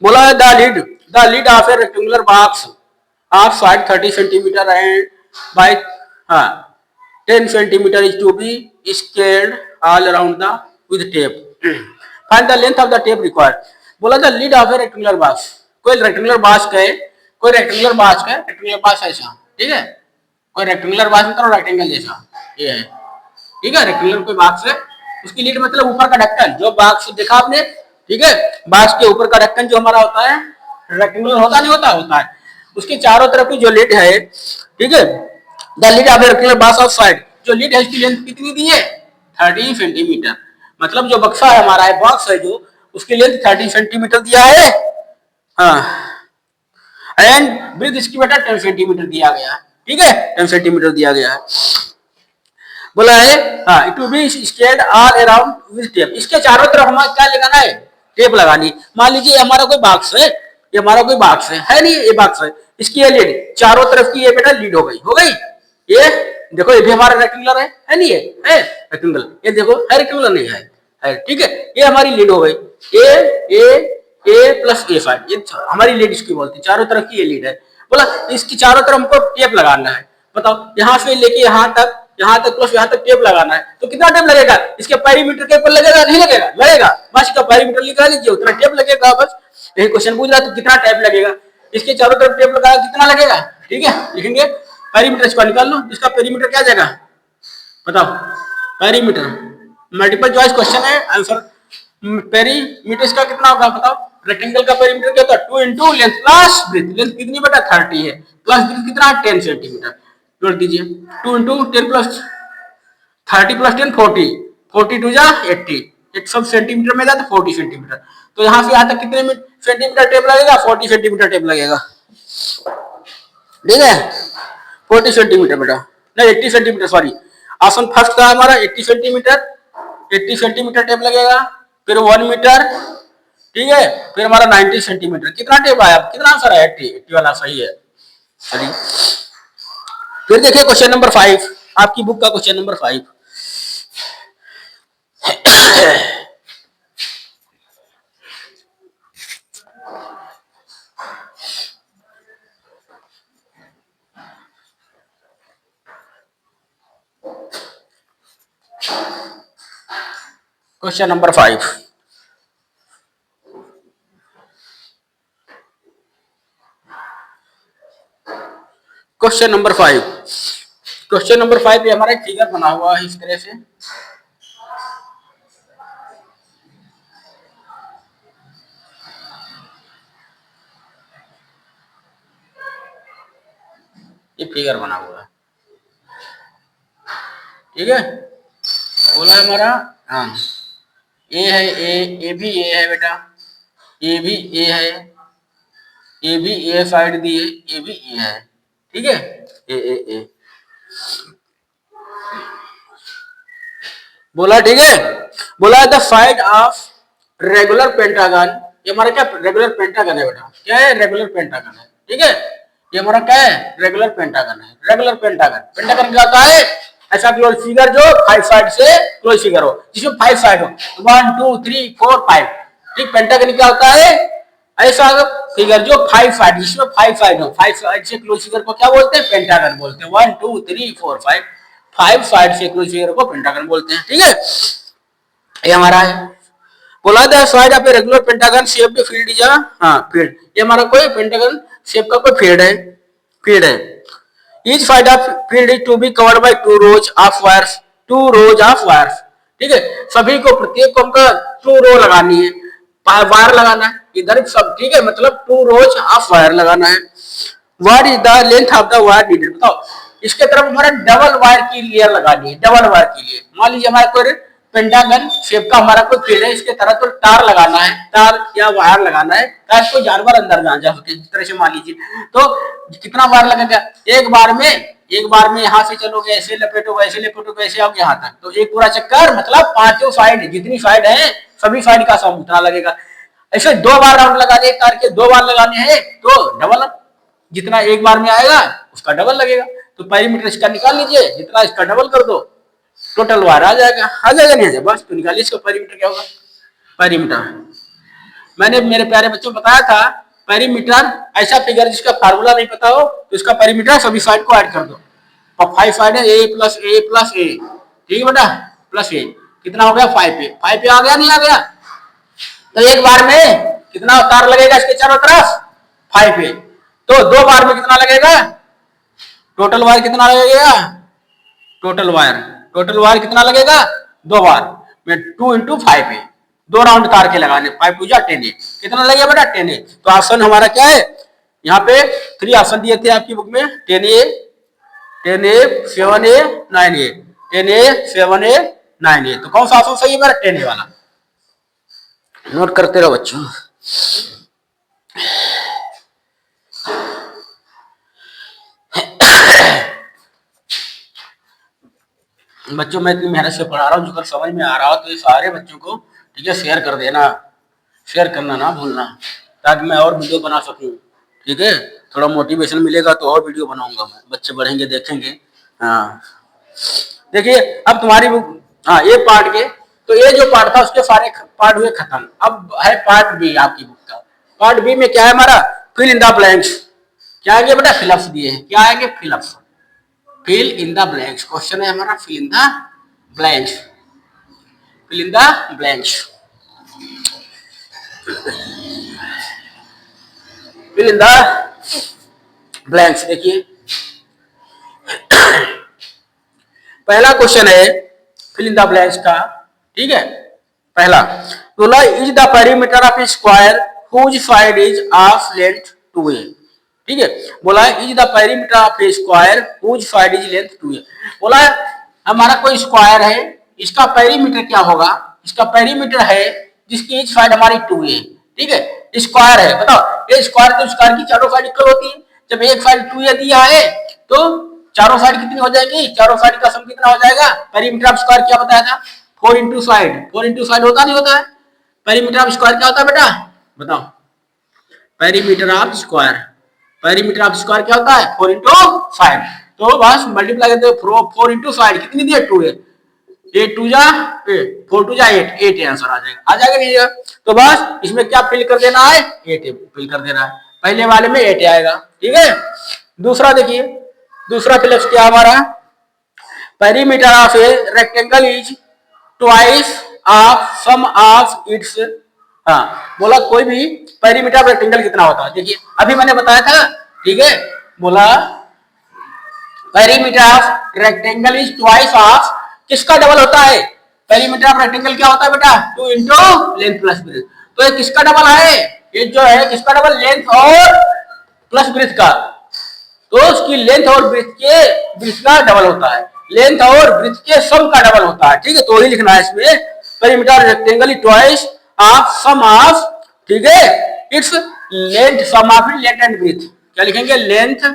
बोला है the lid of a rectangular box of side 30 centimetre and by 10 centimetre is to be scaled all around the with tape, find the length of the tape required. बोला the lid of a rectangular box, कोई rectangular box का है, कोई rectangular box का है, rectangular box ऐसा, ठीक है, कोई रेक्टेंगुलर बॉक्स मतलब रेक्टेंगल जैसा ये है, ठीक है। रेक्टेंगुलर कोई बॉक्स है, उसकी लीड मतलब ऊपर का ढक्कन, जो बॉक्स देखा आपने, ठीक है, बॉक्स के ऊपर का ढक्कन जो हमारा होता है रेक्टेंगुलर होता नहीं होता, होता है, उसके चारों तरफ की जो लीड है, ठीक है, the lid of rectangular box of side, जो लीड है उसकी लेंथ कितनी दी है 30 सेंटीमीटर, मतलब जो बक्सा है हमारा है, बॉक्स है जो, उसकी लेंथ 30 सेंटीमीटर दिया है, हाँ, एंड ब्रीथ इसकी बेटा 10 सेंटीमीटर दिया गया है, ठीक है, 10 सेंटीमीटर दिया गया है। बोला है हाँ, it will be scaled all around with tape. इसके चारों तरफ हमें क्या लगाना है, टेप लगानी। मान लीजिए हमारा कोई बॉक्स है, ये हमारा कोई बॉक्स है नहीं, ये बॉक्स है, इसकी ये लीड चारों तरफ की ये बेटा लीड हो गई। ये देखो, ये भी हमारा रेक्टेंगुलर है नहीं, है रेक्टेंगुलर, ये देखो है रेक्टेंगुलर नहीं है, ठीक है, ये हमारी लीड हो गई। ए प्लस ए फाइव, ये हमारी लीड इसकी बोलते हैं, चारों तरफ की ये लीड है। बोला इसकी चारों तरफ हमको टेप लगाना है। बताओ, यहाँ से लेके यहाँ तक प्लस यहाँ तक टेप लगाना है, तो कितना टेप लगेगा? इसके पेरीमीटर के ऊपर लगेगा नहीं लगेगा? लगेगा। बस इसका पेरीमीटर लिखा लीजिए, उतना टेप लगेगा। बस यही क्वेश्चन पूछ रहा है, तो कितना टेप लगेगा? इसके चारों तरफ टेप लगाया, कितना लगेगा? ठीक है, लिखेंगे पेरीमीटर, इसका निकाल लो। इसका पेरीमीटर क्या जाएगा बताओ? पेरीमीटर, मल्टीपल चॉइस क्वेश्चन है, आंसर पेरीमीटर का कितना होगा बताओ? रेक्टेंगल का पेरीमीटर क्या होता है? 2 into length plus breath. Length कितनी बेटा? 30 है, प्लस ब्रेथ कितना? 10 सेंटीमीटर। जोड़ दीजिए, 2 इंटू 10 प्लस 30 प्लस 10 40, 42 जा 80, एक सब सेंटीमीटर में जाता 40 सेंटीमीटर। तो यहाँ से यहाँ तक कितने सेंटीमीटर टेप लगेगा? 40 सेंटीमीटर टेप लगेगा, ठीक है, 40 सेंटीमीटर बेटा, नहीं 80 सेंटीमीटर, सॉरी। ऑप्शन फर्स्ट था हमारा 80 सेंटीमीटर, 80 सेंटीमीटर टेप लगेगा। फिर 1 मीटर, ठीक है, फिर हमारा 90 सेंटीमीटर। कितना टेप आया? कितना आंसर है? 80, 80 वाला सही है। सही। फिर देखिए क्वेश्चन नंबर 5, आपकी बुक का question number 5। Question number 5, question number 5, question number 5 पे हमारा एक फिगर बना हुआ है इस तरह से। ये फिगर बना हुआ है, ठीक है। बोला हमारा हाँ, ए है, ए भी ए है बेटा, ए भी ए है, ए भी ए साइड दी है, ए भी ए है, ठीक है, ए। बोला ठीक है। बोला the side of regular pentagon, ये हमारा क्या रेगुलर पेंटागन है बेटा? क्या है? रेगुलर पेंटागन है, ठीक है। ये हमारा क्या है? रेगुलर पेंटागन है। रेगुलर पेंटागन, पेंटागन क्या होता है? ऐसा क्लोज फिगर जो 5 साइड से क्लोज फिगर हो, जिसमें 5 साइड हो, 1 2 3 4 5, ठीक। पेंटागन क्या होता है? ऐसा फिगर जो 5 साइड, जिसमें 5 साइड हो, 5 साइड से क्लोज फिगर को क्या बोलते हैं? पेंटागन बोलते हैं। 1 2 3 4 5, 5 साइड से क्लोज फिगर को पेंटागन बोलते हैं, ठीक है। ये हमारा है। बोला the side of a regular pentagon shaped field is हाँ फील्ड, ये हमारा कोई पेंटागन शेप का कोई फील्ड है, फील्ड है। Each side of field is to be covered by 2 rows of wires, 2 rows of wires, ठीक है। सभी को, प्रत्येक को हमको 2 रो लगानी है, वायर लगाना है इधर सब, ठीक है, मतलब 2 रोज ऑफ वायर लगाना है। What is the length of the wire needed? बताओ। इसके तरफ हमारा डबल वायर की लेयर लगानी है, डबल वायर की लेयर। मान लीजिए हमारा कोई पेंटागन शेप का हमारा कोई फील्ड है, इसके तरफ तो तार लगाना है, तार या वायर लगाना है, ताकि कोई जानवर अंदर ना जा सके, इस तरह से मान लीजिए। तो कितना वायर लगेगा? एक बार में यहाँ से चलोगे, ऐसे लपेटोगे, ऐसे लपेटोगे, ऐसे आओगे यहाँ तक, तो एक पूरा चक्कर, मतलब 5 साइड, जितनी साइड है सभी साइड का सम उतना लगेगा। ऐसे 2 बार राउंड लगाने, तार के 2 बार लगाने हैं तो डबल, जितना एक बार में आएगा उसका डबल लगेगा। तो पेरीमीटर इसका निकाल लीजिए, जितना इसका डबल कर दो, टोटल वायर आ जाएगा नहीं आ जाएगा? बस तो निकालिए इसका पेरीमीटर क्या होगा। पेरीमीटर मैंने मेरे प्यारे बच्चों बताया था, पेरीमीटर ऐसा फिगर जिसका फार्मूला नहीं पता हो तो इसका पेरीमीटर सभी साइड को ऐड कर दो। अब 5 साइड है, ए प्लस ए प्लस ए, ठीक है बेटा, प्लस ए, कितना हो गया? 5 ए। 5 ए आ गया नहीं आ गया? तो एक बार में कितना तार लगेगा इसके चारों तरफ? 5 ए। तो 2 बार में कितना लगेगा? टोटल वायर कितना लगेगा? टोटल वायर कितना लगेगा? 2 बार में 2 इंटू 5 ए, 2 राउंड तार के लगाने, 5 टू जा 10 ए, कितना लगेगा बेटा? 10 ए। तो ऑप्शन हमारा क्या है? यहाँ पे 3 ऑप्शन दिए थे आपकी बुक में, 10 ए, 7 ए, 9 ए, 10 ए, 7 ए, 9 ए। तो कौन सा ऑप्शन सही है मेरा? 10 ए वाला। नोट करते रहो बच्चों। बच्चों मैं इतनी मेहनत से पढ़ा रहा हूँ, जो कल समझ में आ रहा हो तो ये सारे बच्चों को ठीक है शेयर कर देना, शेयर करना ना भूलना, ताकि मैं और वीडियो बना सकूँ। ठीक है, थोड़ा मोटिवेशन मिलेगा तो और वीडियो बनाऊंगा मैं, बच्चे बढ़ेंगे देखेंगे। हाँ देखिए अब तुम्हारी बुक, हाँ ये पार्ट के, तो ये जो पार्ट था उसके सारे पार्ट हुए खत्म। अब है पार्ट बी आपकी बुक का। पार्ट बी में क्या है हमारा, फिल इन द ब्लैंक्स। क्या आएंगे बेटा, फिलअप्स दिए हैं, क्या आएंगे fill ups, fill in the blanks. Question है हमारा fill in the blanks, fill in the blanks, fill in the blanks. देखिए पहला क्वेश्चन है फिल इन द ब्लैंक्स का, ठीक है। पहला बोला is the perimeter of square whose side is of length 2a। ठीक है, बोला is the perimeter of square whose side is length 2a। बोला हमारा कोई स्क्वायर है, इसका पेरीमीटर क्या होगा, इसका पेरीमीटर है जिसकी ईच साइड हमारी 2a। ठीक है, स्क्वायर है, बताओ ये स्क्वायर, तो स्क्वायर की चारों साइड इक्वल होती है। जब एक साइड 2a दिया है तो चारों साइड कितनी हो जाएगी, चारों साइड का सम कितना हो जाएगा। पेरीमीटर ऑफ स्क्वायर क्या बताया था, 4 इंटू साइड, 4 इंटू साइड होता नहीं होता है। पेरीमीटर ऑफ स्क्वायर क्या होता है बेटा, बताओ। Perimeter of square, perimeter of square क्या होता है, 4 इंटू साइड। तो बस मल्टीप्लाई करते हो 4 इंटू साइड कितनी दी है, 2 है, 8 टू जा 4 टू जा 8, 8 आंसर आ जाएगा, आ जाएगा नहीं। तो बस इसमें क्या फिल कर देना है, 8 फिल कर देना है, पहले वाले में 8 आएगा। ठीक है, दूसरा देखिए, दूसरा फिलअप्स क्या हमारा, perimeter of a rectangle is twice of sum of its. हाँ बोला कोई भी पेरीमीटर ऑफ रेक्टेंगल कितना होता है, देखिए अभी मैंने बताया था। ठीक है, बोला perimeter of rectangle is twice of, किसका डबल होता है, पेरीमीटर ऑफ रेक्टेंगल क्या होता है बेटा, 2 इंटू लेंथ प्लस ब्रेथ। तो ये किसका डबल है, ये जो है किसका डबल, लेंथ और प्लस ब्रेथ का। तो उसकी लेंथ और ब्रेथ का डबल होता है, लेंथ और ब्रेथ के सम का डबल होता है। ठीक है, तो वही लिखना है इसमें, perimeter rectangle twice of sum of, ठीक है, its length, sum of length and breadth. क्या लिखेंगे, length,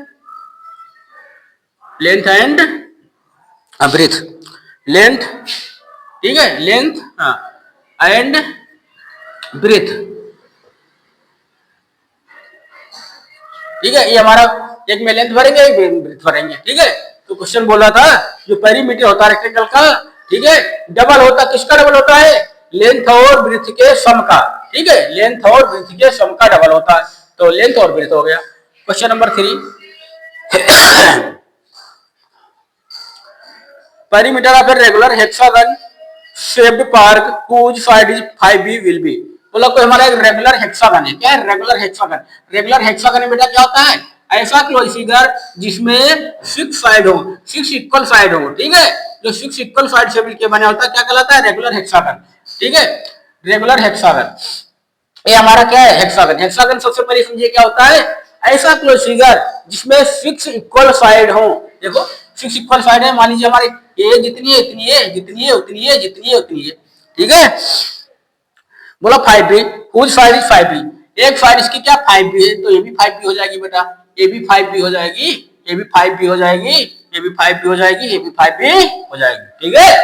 length and breadth, length, ठीक है, लेंथ एंड ब्रेथ। ठीक है, ये हमारा एक में लेंथ भरेंगे, एक में ब्रेथ भरेंगे। ठीक है, तो क्वेश्चन बोला था जो पेरीमीटर होता है रेक्टेंगल का, ठीक है, डबल होता, किसका डबल होता है, लेंथ और ब्रेथ के सम का। ठीक है, लेंथ और ब्रेथ के सम का डबल होता है, तो लेंथ और ब्रेथ हो गया। Question number 3, perimeter of a regular hexagon shaped park whose side is 5b will be। बोला कोई हमारा एक रेगुलर हेक्सागन है, क्या है, रेगुलर हेक्सागन। रेगुलर हेक्सागन में बेटा क्या होता है, ऐसा क्लोज फिगर जिसमें 6 साइड हो, 6 इक्वल साइड हो। ठीक है, जो 6 इक्वल साइड से मिलकर बना होता है क्या कहलाता है, रेगुलर हेक्सागन। ठीक है, रेगुलर हेक्सागन, ये हमारा क्या है, हेक्सागन। हेक्सागन सबसे पहले समझिए क्या होता है, ऐसा क्लोज फिगर जिसमें 6 इक्वल साइड हो। देखो 6 इक्वल साइड है, मान लीजिए हमारी ये जितनी है इतनी है, जितनी है उतनी है, जितनी है उतनी है। ठीक है, बोला 5b whose side is 5b, एक साइड इसकी क्या 5b है, तो ये भी 5b हो जाएगी बेटा, ये भी 5b हो जाएगी, ये भी 5b हो जाएगी, ये भी 5b हो जाएगी, ये भी 5b हो जाएगी। ठीक है,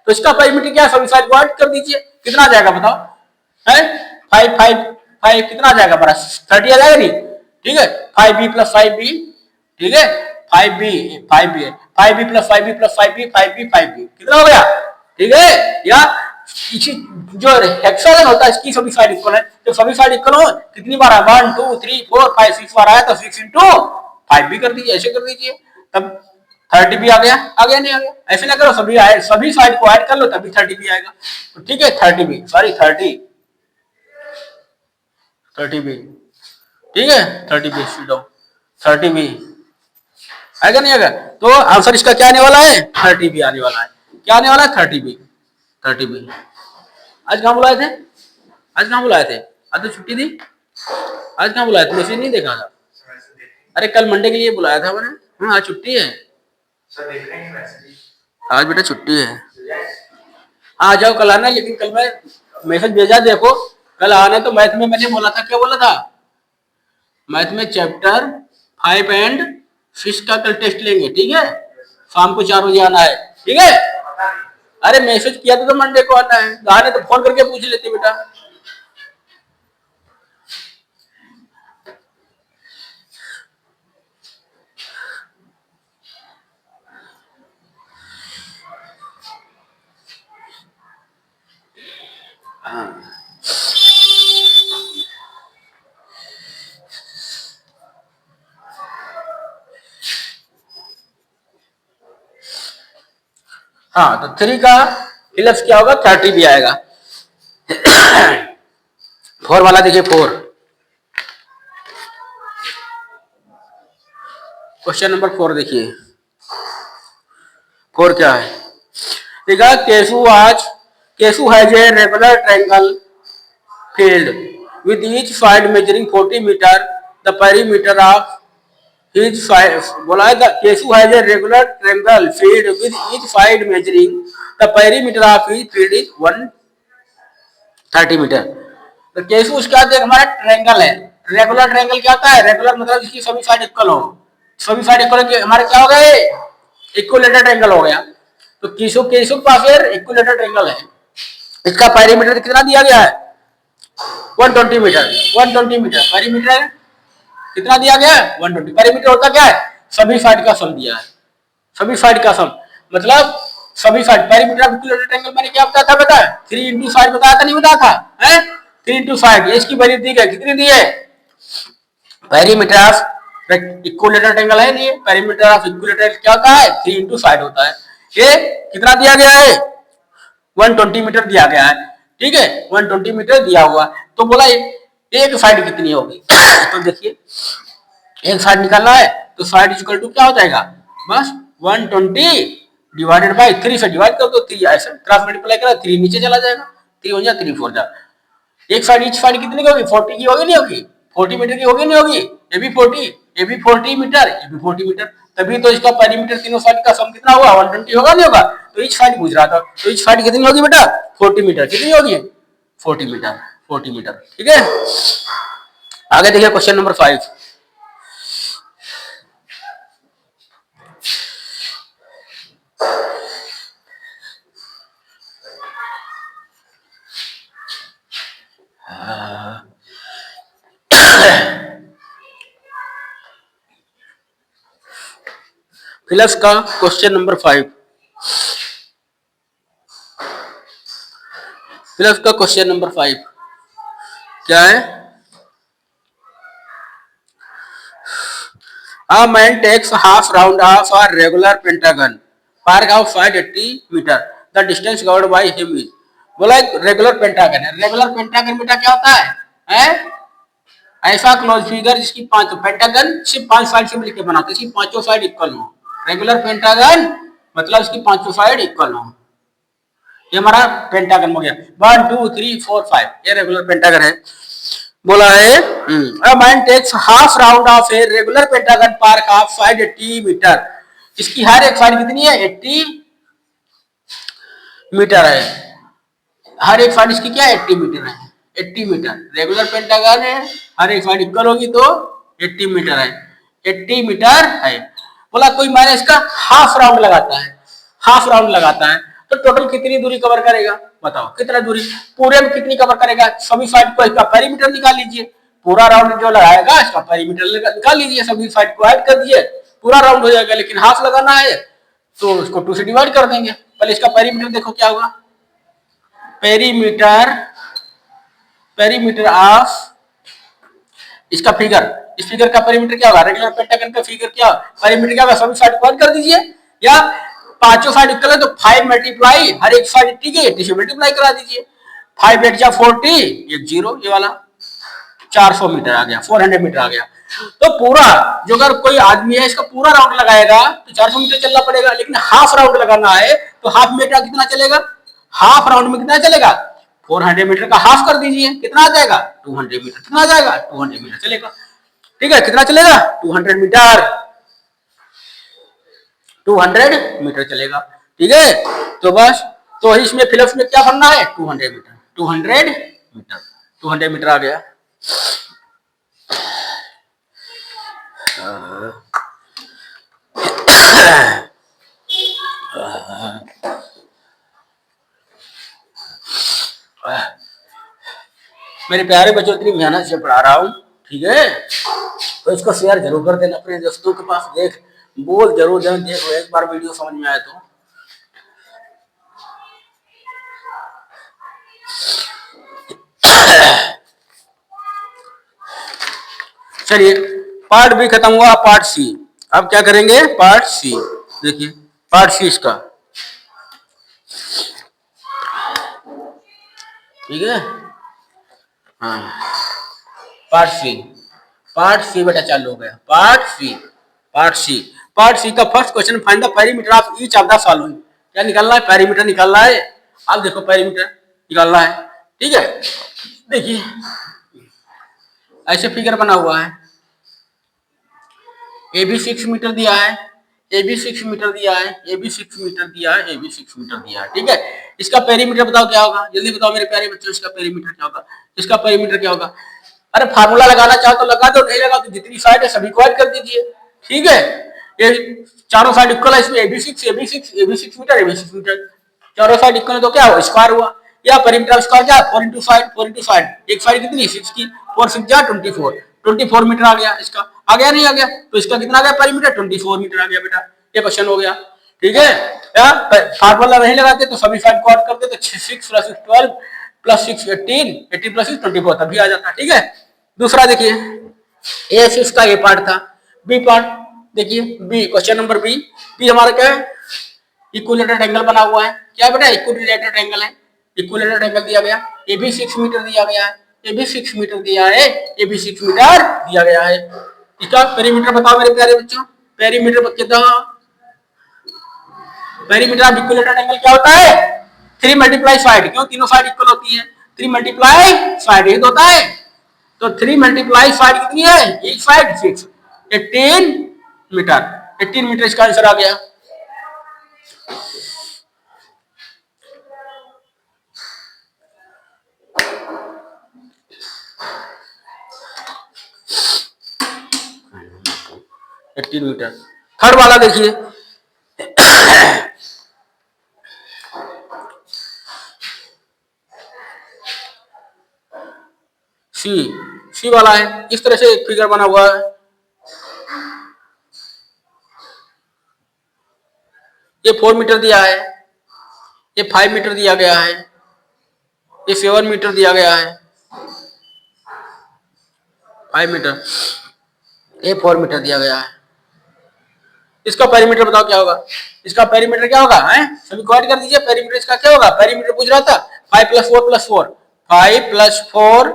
तो इसका पेरीमीटर क्या, सभी साइड को ऐड कर दीजिए, कितना आ जाएगा बताओ, है 5 5 5 कितना आ जाएगा हमारा, 30 आ जाएगा नहीं। ठीक है, 5b प्लस 5b, ठीक है, 5b 5b है, 5b plus 5b plus 5b 5b 5b कितना हो गया। ठीक है, या जो हेक्सागन होता है इसकी सभी साइड इक्वल है, तो सभी साइड इक्वल हो कितनी बार है, 1 2 3 4 5 6 बार आया, तो 6 इंटू 5 भी कर दीजिए, ऐसे कर दीजिए, तब 30 भी आ गया, आ गया नहीं आ गया, ऐसे ना करो, सभी आए, सभी साइड को ऐड कर लो तभी 30 भी आएगा। तो ठीक है 30 भी, सॉरी 30 भी, ठीक है 30 भी, 30 भी आएगा नहीं आएगा। तो आंसर इसका क्या आने वाला है, 30 भी आने वाला है, क्या आने वाला है 30 भी, 30 भी। आज कहाँ बुलाए थे, आज कहाँ बुलाए थे, आज तो छुट्टी थी, आज कहाँ बुलाए थे, मैसेज नहीं देखा था। अरे कल मंडे के लिए बुलाया था मैंने, हाँ आज छुट्टी है, आज बेटा छुट्टी है, आ जाओ कल आना। लेकिन कल मैं मैसेज भेजा देखो, कल आना। तो मैथ में मैंने बोला था, क्या बोला था, मैथ में चैप्टर 5 एंड 6 का कल टेस्ट लेंगे। ठीक है, शाम को 4 बजे आना है। ठीक है, अरे मैसेज किया था तो मंडे को आना है, आने तो फोन करके पूछ लेते बेटा। हाँ, तो 3 का फिलअप्स क्या होगा, 30 भी आएगा। 4 वाला देखिए, 4 क्वेश्चन नंबर 4 देखिए, 4 क्या है, देखा Kesu has a regular triangle field with each side measuring 40 meter. The perimeter of his side, बोला है Kesu has a regular triangle field with each side measuring the perimeter of his field is 130 metre. तो केसु उसका देख हमारा triangle है। Regular triangle क्या होता है, रेगुलर मतलब इसकी सभी साइड इक्वल हो, सभी साइड इक्वल के हमारे क्या हो गए, इक्विलेटरल ट्रायंगल हो गया। तो केसु केसु का फिर इक्विलेटरल ट्रायंगल है। इसका पेरीमीटर कितना दिया गया है, 120 मीटर। 120 मीटर पेरीमीटर कितना दिया गया है, 120। पेरीमीटर होता क्या है, सभी साइड का सम दिया है, सभी साइड का सम, मतलब सभी side. Perimeter of equilateral triangle मैंने क्या बताया था, बताया 3 into 5 बताया था, नहीं बताया था, है 3 into 5। इसकी वैल्यू दी है, कितनी दी है, पेरीमीटर ऑफ इक्विलेटरल ट्रायंगल है नहीं, पेरीमीटर ऑफ इक्विलेटरल क्या होता है, 3 into 5 होता है। ये कितना दिया गया है, 120 मीटर दिया गया है, ठीक है, 120 मीटर दिया हुआ। तो बोला एक साइड कितनी होगी, तो देखिए एक साइड निकालना है, तो साइड इक्वल टू क्या हो जाएगा, बस 120 डिवाइडेड बाई 3 से डिवाइड कर दो, 3 ऐसे क्रॉस मल्टीप्लाई करा, 3 नीचे चला जाएगा, 3 हो जाए 3 4 जा। एक साइड इच साइड कितनी की होगी, 40 की होगी नहीं होगी, 40 मीटर की होगी नहीं होगी, ये भी 40, ये भी 40 मीटर, ये भी 40 मीटर, तभी तो इसका पेरीमीटर तीनों साइड का सम कितना हुआ, 120 होगा नहीं होगा। तो इच साइड पूछ रहा था, तो इच साइड कितनी होगी बेटा, 40 मीटर, कितनी होगी 40 मीटर, 40 मीटर, ठीक है। आगे देखिए क्वेश्चन नंबर 5। फिलअप्स का क्वेश्चन नंबर 5, फिलअप्स का क्वेश्चन नंबर 5 क्या है, A man takes half round of a regular pentagon park of 580 meter. The distance covered by him is, बोला एक रेगुलर पेंटागन है। रेगुलर पेंटागन बेटा क्या होता है? ऐसा क्लोज फिगर जिसकी पांच, पेंटागन सिर्फ 5 साइड से मिलकर बनाते हैं, इसकी पांचों साइड इक्वल हो। रेगुलर पेंटागन मतलब इसकी पांचों साइड इक्वल हो, ये हमारा पेंटागन हो गया। 1 2 3 4 5 ये रेगुलर पेंटागन है। बोला है a man takes half round of a regular pentagon park of 580 metre. इसकी हर एक साइड कितनी है, 80 मीटर है, हर एक साइड इसकी क्या है, 80 मीटर है, 80 मीटर रेगुलर पेंटागन है, हर एक साइड इक्वल होगी तो 80 मीटर है, 80 मीटर है। बोला कोई मैंने इसका हाफ राउंड लगाता है, हाफ राउंड लगाता है, तो टोटल कितनी दूरी कवर करेगा, बताओ कितना दूरी, पूरे में कितनी कवर करेगा, सभी साइड को इसका पेरीमीटर निकाल लीजिए, पूरा राउंड जो लगाएगा इसका पेरीमीटर निकाल लीजिए, सभी साइड को ऐड कर दीजिए, पूरा राउंड हो जाएगा। लेकिन हाफ लगाना है तो उसको 2 से डिवाइड कर देंगे। पहले इसका पेरीमीटर देखो क्या होगा, पेरीमीटर, पेरीमीटर ऑफ इसका फिगर, इस फिगर का पेरीमीटर क्या होगा, रेगुलर पेंटागन का फिगर क्या, पेरीमीटर क्या होगा, सभी साइड को ऐड कर दीजिए, या पांचों साइड इक्वल है तो 5 मल्टीप्लाई हर एक साइड 80 की 80 से मल्टीप्लाई करा दीजिए, 5 8 जा 40, एक जीरो, ये वाला 400 मीटर आ गया, 400 मीटर आ गया। तो पूरा जो अगर कोई आदमी है इसका पूरा राउंड लगाएगा तो 400 मीटर चलना पड़ेगा, लेकिन हाफ राउंड लगाना है तो हाफ मीटर कितना चलेगा, हाफ राउंड में कितना चलेगा, 400 मीटर का हाफ कर दीजिए, कितना आ जाएगा 200 मीटर, कितना आ जाएगा 200 मीटर चलेगा, ठीक है, कितना चलेगा 200 मीटर, 200 मीटर चलेगा, ठीक है। तो बस, तो इसमें फिलअप्स में क्या भरना है, 200 मीटर, 200 मीटर, 200 मीटर आ गया। मेरे प्यारे बच्चों, इतनी मेहनत से पढ़ा रहा हूँ, ठीक है, तो इसको शेयर जरूर कर देना अपने दोस्तों के पास। देख, बोल जरूर देना, देख लो एक बार वीडियो समझ में आए तो। चलिए, पार्ट बी खत्म हुआ, पार्ट सी। अब क्या करेंगे, पार्ट सी। देखिए पार्ट सी इसका, ठीक है। हाँ, पार्ट सी, पार्ट सी बेटा चालू हो गया। Part C, part C, part C का first question, find the perimeter of each of the following. क्या निकालना है, पेरीमीटर निकालना है। अब देखो पेरीमीटर निकालना है, ठीक है। देखिए ऐसे फिगर बना हुआ है, ए बी 6 मीटर दिया है, ए बी 6 मीटर दिया है, ए बी 6 मीटर दिया है, ए बी 6 मीटर दिया है, ठीक है। इसका पेरीमीटर बताओ क्या होगा, जल्दी बताओ मेरे प्यारे बच्चों, इसका पेरीमीटर क्या होगा, इसका पेरीमीटर क्या होगा। अरे फार्मूला लगाना चाहो तो लगा दो, नहीं लगा तो जितनी साइड है सभी को ऐड कर दीजिए, ठीक है। ये चारों साइड इक्वल है, इसमें A B 6 A B 6 A B 6 metre, A B 6 metre, चारों साइड इक्वल है तो क्या हुआ, स्क्वायर हुआ। या पेरीमीटर स्क्वायर क्या, 4 इंटू साइड, 4 इंटू साइड, एक साइड कितनी 6 की, 4 6 जा 24, 24 मीटर आ गया। इसका आ गया, नहीं आ गया, तो इसका कितना आ गया पेरीमीटर, 24 मीटर आ गया बेटा। ये क्वेश्चन हो गया, ठीक है। या फार्मूला नहीं लगाते तो सभी साइड को ऐड करते तो 6 प्लस 12 प्लस 6 18, 18 प्लस 6 24 तभी आ जाता, ठीक है। दूसरा देखिए, ए 6 का ये पार्ट था। बी पार्ट देखिए, B question number B. B हमारा क्या है, इक्विलेटरल एंगल बना हुआ है। क्या बेटा, इक्विलेटरल एंगल है, इक्विलेटरल एंगल दिया गया, ए बी 6 मीटर दिया गया है, ए बी 6 मीटर दिया है, ए बी 6 मीटर दिया गया है। इसका पेरीमीटर बताओ मेरे प्यारे बच्चों, पेरीमीटर कितना, पेरीमीटर ऑफ इक्विलेटरल एंगल क्या होता है, 3 मल्टीप्लाई साइड, क्यों तीनों साइड इक्वल होती है, 3 मल्टीप्लाई साइड ये होता है। तो 3 मल्टीप्लाई साइड कितनी है, एक साइड 6, 18 मीटर, 18 मीटर इसका आंसर आ गया। मीटर। थर्ड वाला देखिए, सी, सी वाला है। इस तरह से एक फिगर बना हुआ है, ये 4 मीटर दिया है, ये 5 मीटर दिया गया है, ये 7 मीटर दिया गया है, 5 मीटर, ये 4 मीटर दिया गया है। इसका पेरीमीटर बताओ क्या होगा, इसका पेरीमीटर क्या होगा, है सभी को ऐड कर दीजिए। पेरीमीटर इसका क्या होगा, पेरीमीटर पूछ रहा था, 5 प्लस 4 प्लस 4, 5 प्लस 4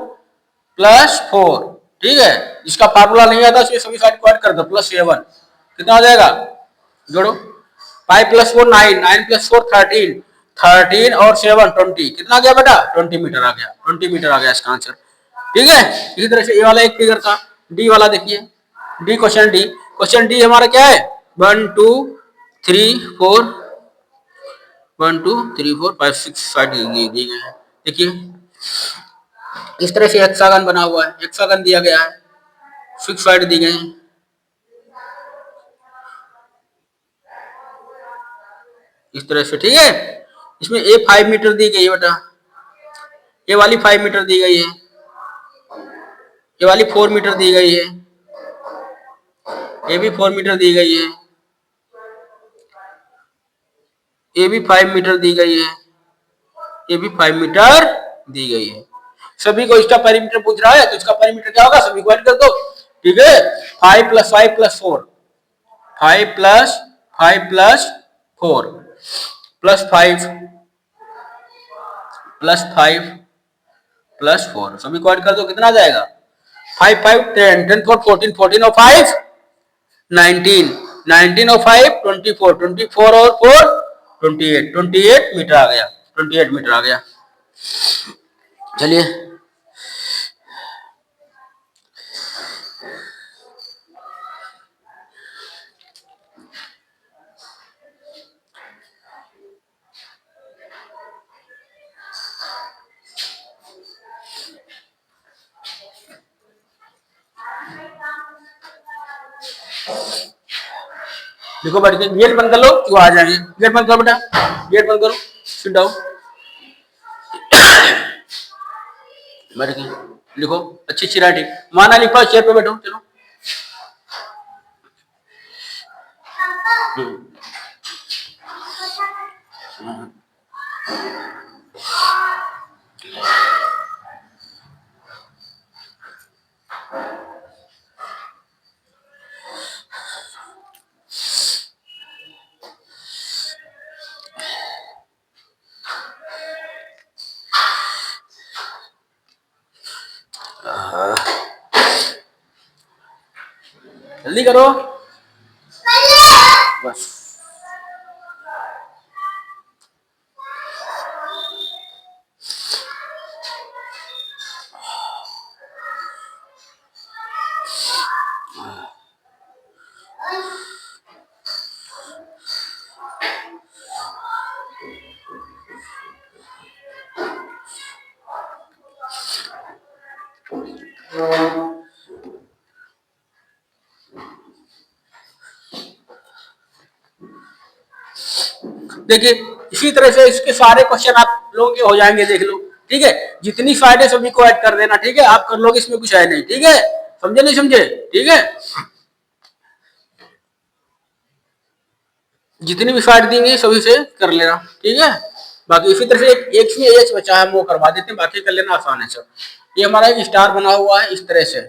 प्लस 4, ठीक है। इसका फार्मूला नहीं आता, सभी साइड को ऐड कर दो, प्लस 7 कितना आ जाएगा, जोड़ो, 5 प्लस 4 9, 9 प्लस 4 13, 13 और 7 20, कितना आ गया बेटा, 20 मीटर आ गया, 20 मीटर आ गया इसका आंसर, ठीक है। इसी तरह से ये वाला एक फिगर था। डी वाला देखिए, D question D, question D हमारा क्या है, 1 2 3 4, 1 2 3 4 5 6 साइड दी गए हैं। देखिए इस तरह से हेक्सागन बना हुआ है, हेक्सागन दिया गया है, 6 साइड दी गई हैं। इस तरह से, ठीक है। इसमें ए 5 मीटर दी गई है बेटा, ये वाली 5 मीटर दी गई है, ये वाली 4 मीटर दी गई है, ये भी 4 मीटर दी गई है, ये भी 5 मीटर दी गई है, ये भी 5 मीटर दी गई है। सभी को इसका पेरीमीटर पूछ रहा है, तो इसका पेरीमीटर क्या होगा, सभी को ऐड कर दो, ठीक है। 5 plus 5 plus 4, 5 plus 5 plus 4 plus 5 plus 5 plus 4, सभी को ऐड कर दो, कितना आ जाएगा, 5 5 10, 10 4 14, 14 और 5 19, 19 और 5 24, 24 और 4 28, 28 मीटर आ गया, 28 मीटर आ गया। चलिए देखो बैठ के, गेट बंद कर लो तो आ जाएंगे, गेट बंद करो बेटा, गेट बंद करो, सिट डाउन। बैठ के लिखो, अच्छी अच्छी राइटिंग। माना लिखो, चेयर पे बैठो, चलो। हम्म, जल्दी करो बस। देखिए, इसी तरह से इसके सारे क्वेश्चन आप लोगों के हो जाएंगे, देख लो। ठीक है, जितनी साइड है सभी को ऐड कर देना। ठीक है, आप कर लोगे, इसमें कुछ है नहीं। ठीक है, समझे नहीं समझे? ठीक है, जितनी भी साइड देंगे सभी से कर लेना। ठीक है, बाकी इसी तरह से एक इसमें एच बचा है, हम वो करवा देते हैं, बाकी कर लेना, आसान है सब। ये हमारा एक स्टार बना हुआ है इस तरह से।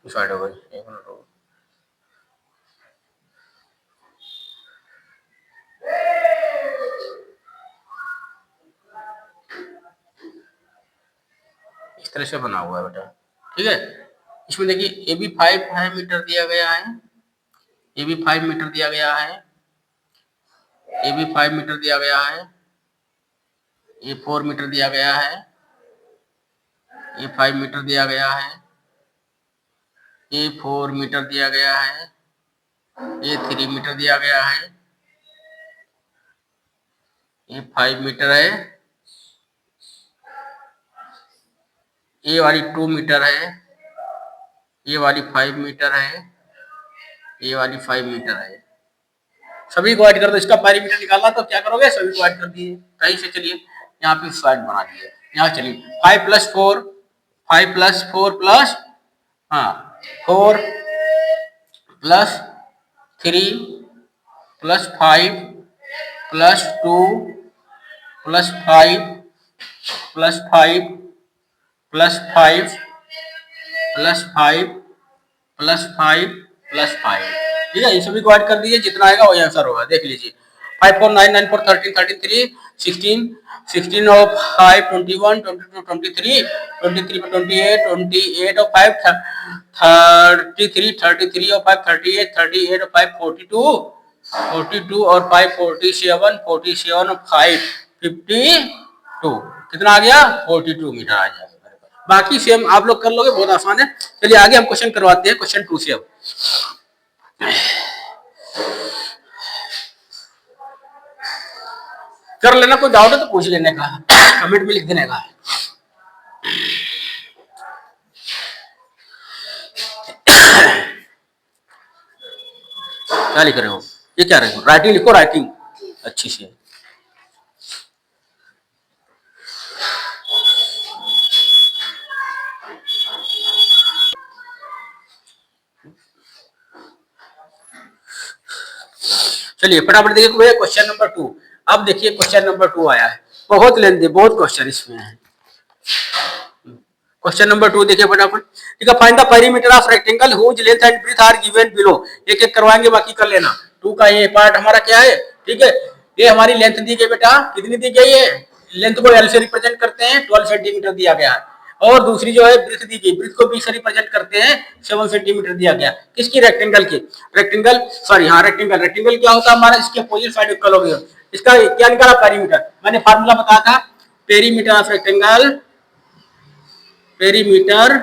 साइड हो गई, एक मिनट हो। इस तरह से बना हुआ है बेटा। ठीक है, इसमें देखिए ए बी 5 मीटर दिया गया है, ए बी 5 मीटर दिया गया है, ए बी 5 मीटर दिया गया है, ए 4 मीटर दिया गया है, ए 5 मीटर दिया गया है, ए 4 मीटर दिया गया है, ए 3 मीटर दिया गया है, ये 5 मीटर है, ये वाली 2 मीटर है, ये वाली 5 मीटर है, ये वाली 5 मीटर है। सभी को ऐड कर दो। इसका पेरीमीटर निकालना तो क्या करोगे, सभी को ऐड कर दिए कहीं से। चलिए यहाँ पे स्लाइड बना दिए। यहाँ चलिए 5+4, 5+4 प्लस, हाँ 4+5, +5, +5, +5, +5, +5, +5। ठीक है, ये सभी को ऐड कर दीजिए, जितना आएगा वही आंसर होगा। देख लीजिए, 5 4 9 9 4 13 13 3 16 16 और 5 21 22 23 23 पर 28 28 और 5 33 33 और 5 38 38 और 5 42 42 और 5 47 47 और 5 52। कितना आ गया? 42 मीटर आ जाएगा। बाकी सेम आप लोग कर लोगे, बहुत आसान है। चलिए आगे हम क्वेश्चन करवाते हैं, क्वेश्चन 2 से। अब कर लेना, कोई डाउट है तो पूछ लेने का, कमेंट में लिख देने का। क्या लिख रहे हो? ये क्या रहे हो? राइटिंग लिखो, राइटिंग अच्छी से। चलिए फटाफट देखिए क्वेश्चन नंबर 2। अब देखिए क्वेश्चन नंबर 2 आया है, बहुत लेंथी, बहुत क्वेश्चन इसमें है। क्वेश्चन नंबर 2 देखिए फटाफट। ठीक है, find the perimeter of rectangle whose length and breadth are given below. एक एक करवाएंगे, बाकी कर लेना। 2 का ये पार्ट हमारा क्या है? ठीक है, ये हमारी लेंथ दी गई बेटा, कितनी दी गई है? लेंथ को एल से रिप्रेजेंट करते हैं, 12 सेंटीमीटर दिया गया है। और दूसरी जो है ब्रेथ दी गई, ब्रेथ को बी से रिप्रेजेंट करते हैं, 7 सेंटीमीटर दिया गया। किसकी? रेक्टेंगल की। रेक्टेंगल सॉरी, हाँ रेक्टेंगल। रेक्टेंगल क्या होता है हमारा? इसके अपोजिट साइड इक्वल हो गया। इसका क्या निकाला? पेरीमीटर। मैंने फार्मूला बताया था, perimeter of rectangle, perimeter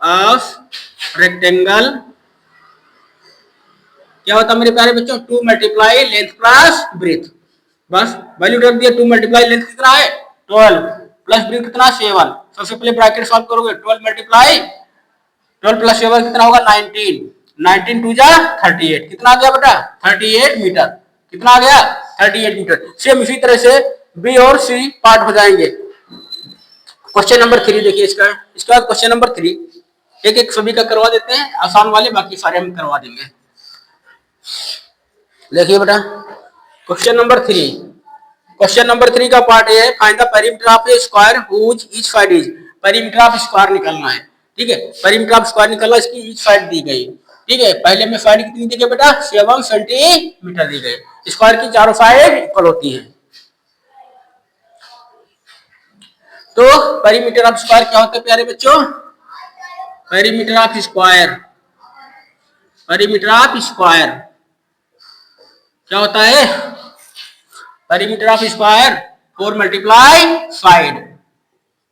of rectangle क्या होता है मेरे प्यारे बच्चों, 2 मल्टीप्लाई लेंथ प्लस ब्रेथ, बस वैल्यू रख दिया। 2 मल्टीप्लाई लेंथ कितना है 12 प्लस ब्रेथ कितना 7। सबसे पहले ब्रैकेट सॉल्व करोगे, 12 मल्टीप्लाई 12 प्लस 7 कितना होगा 19, 19 टू जा 38, कितना आ गया बेटा 38 मीटर, कितना आ गया 38 मीटर। सेम इसी तरह से बी और सी पार्ट हो जाएंगे। क्वेश्चन नंबर 3 देखिए इसका, इसके बाद क्वेश्चन नंबर 3 एक एक सभी का करवा देते हैं, आसान वाले बाकी सारे हम करवा देंगे। देखिए बेटा क्वेश्चन नंबर 3, क्वेश्चन नंबर 3 का पार्ट ये है, find the perimeter of a square whose each side is, perimeter of square निकालना है, ठीक है। पेरीमीटर ऑफ स्क्वायर निकालना, इसकी ईच साइड दी गई, ठीक है। पहले में साइड कितनी दी गई बेटा 7 सेंटीमीटर दी गई। स्क्वायर की चारों साइड इक्वल होती है। तो पेरीमीटर ऑफ स्क्वायर क्या होता है प्यारे बच्चों, perimeter of square, perimeter of square क्या होता है, perimeter of square 4 multiply side,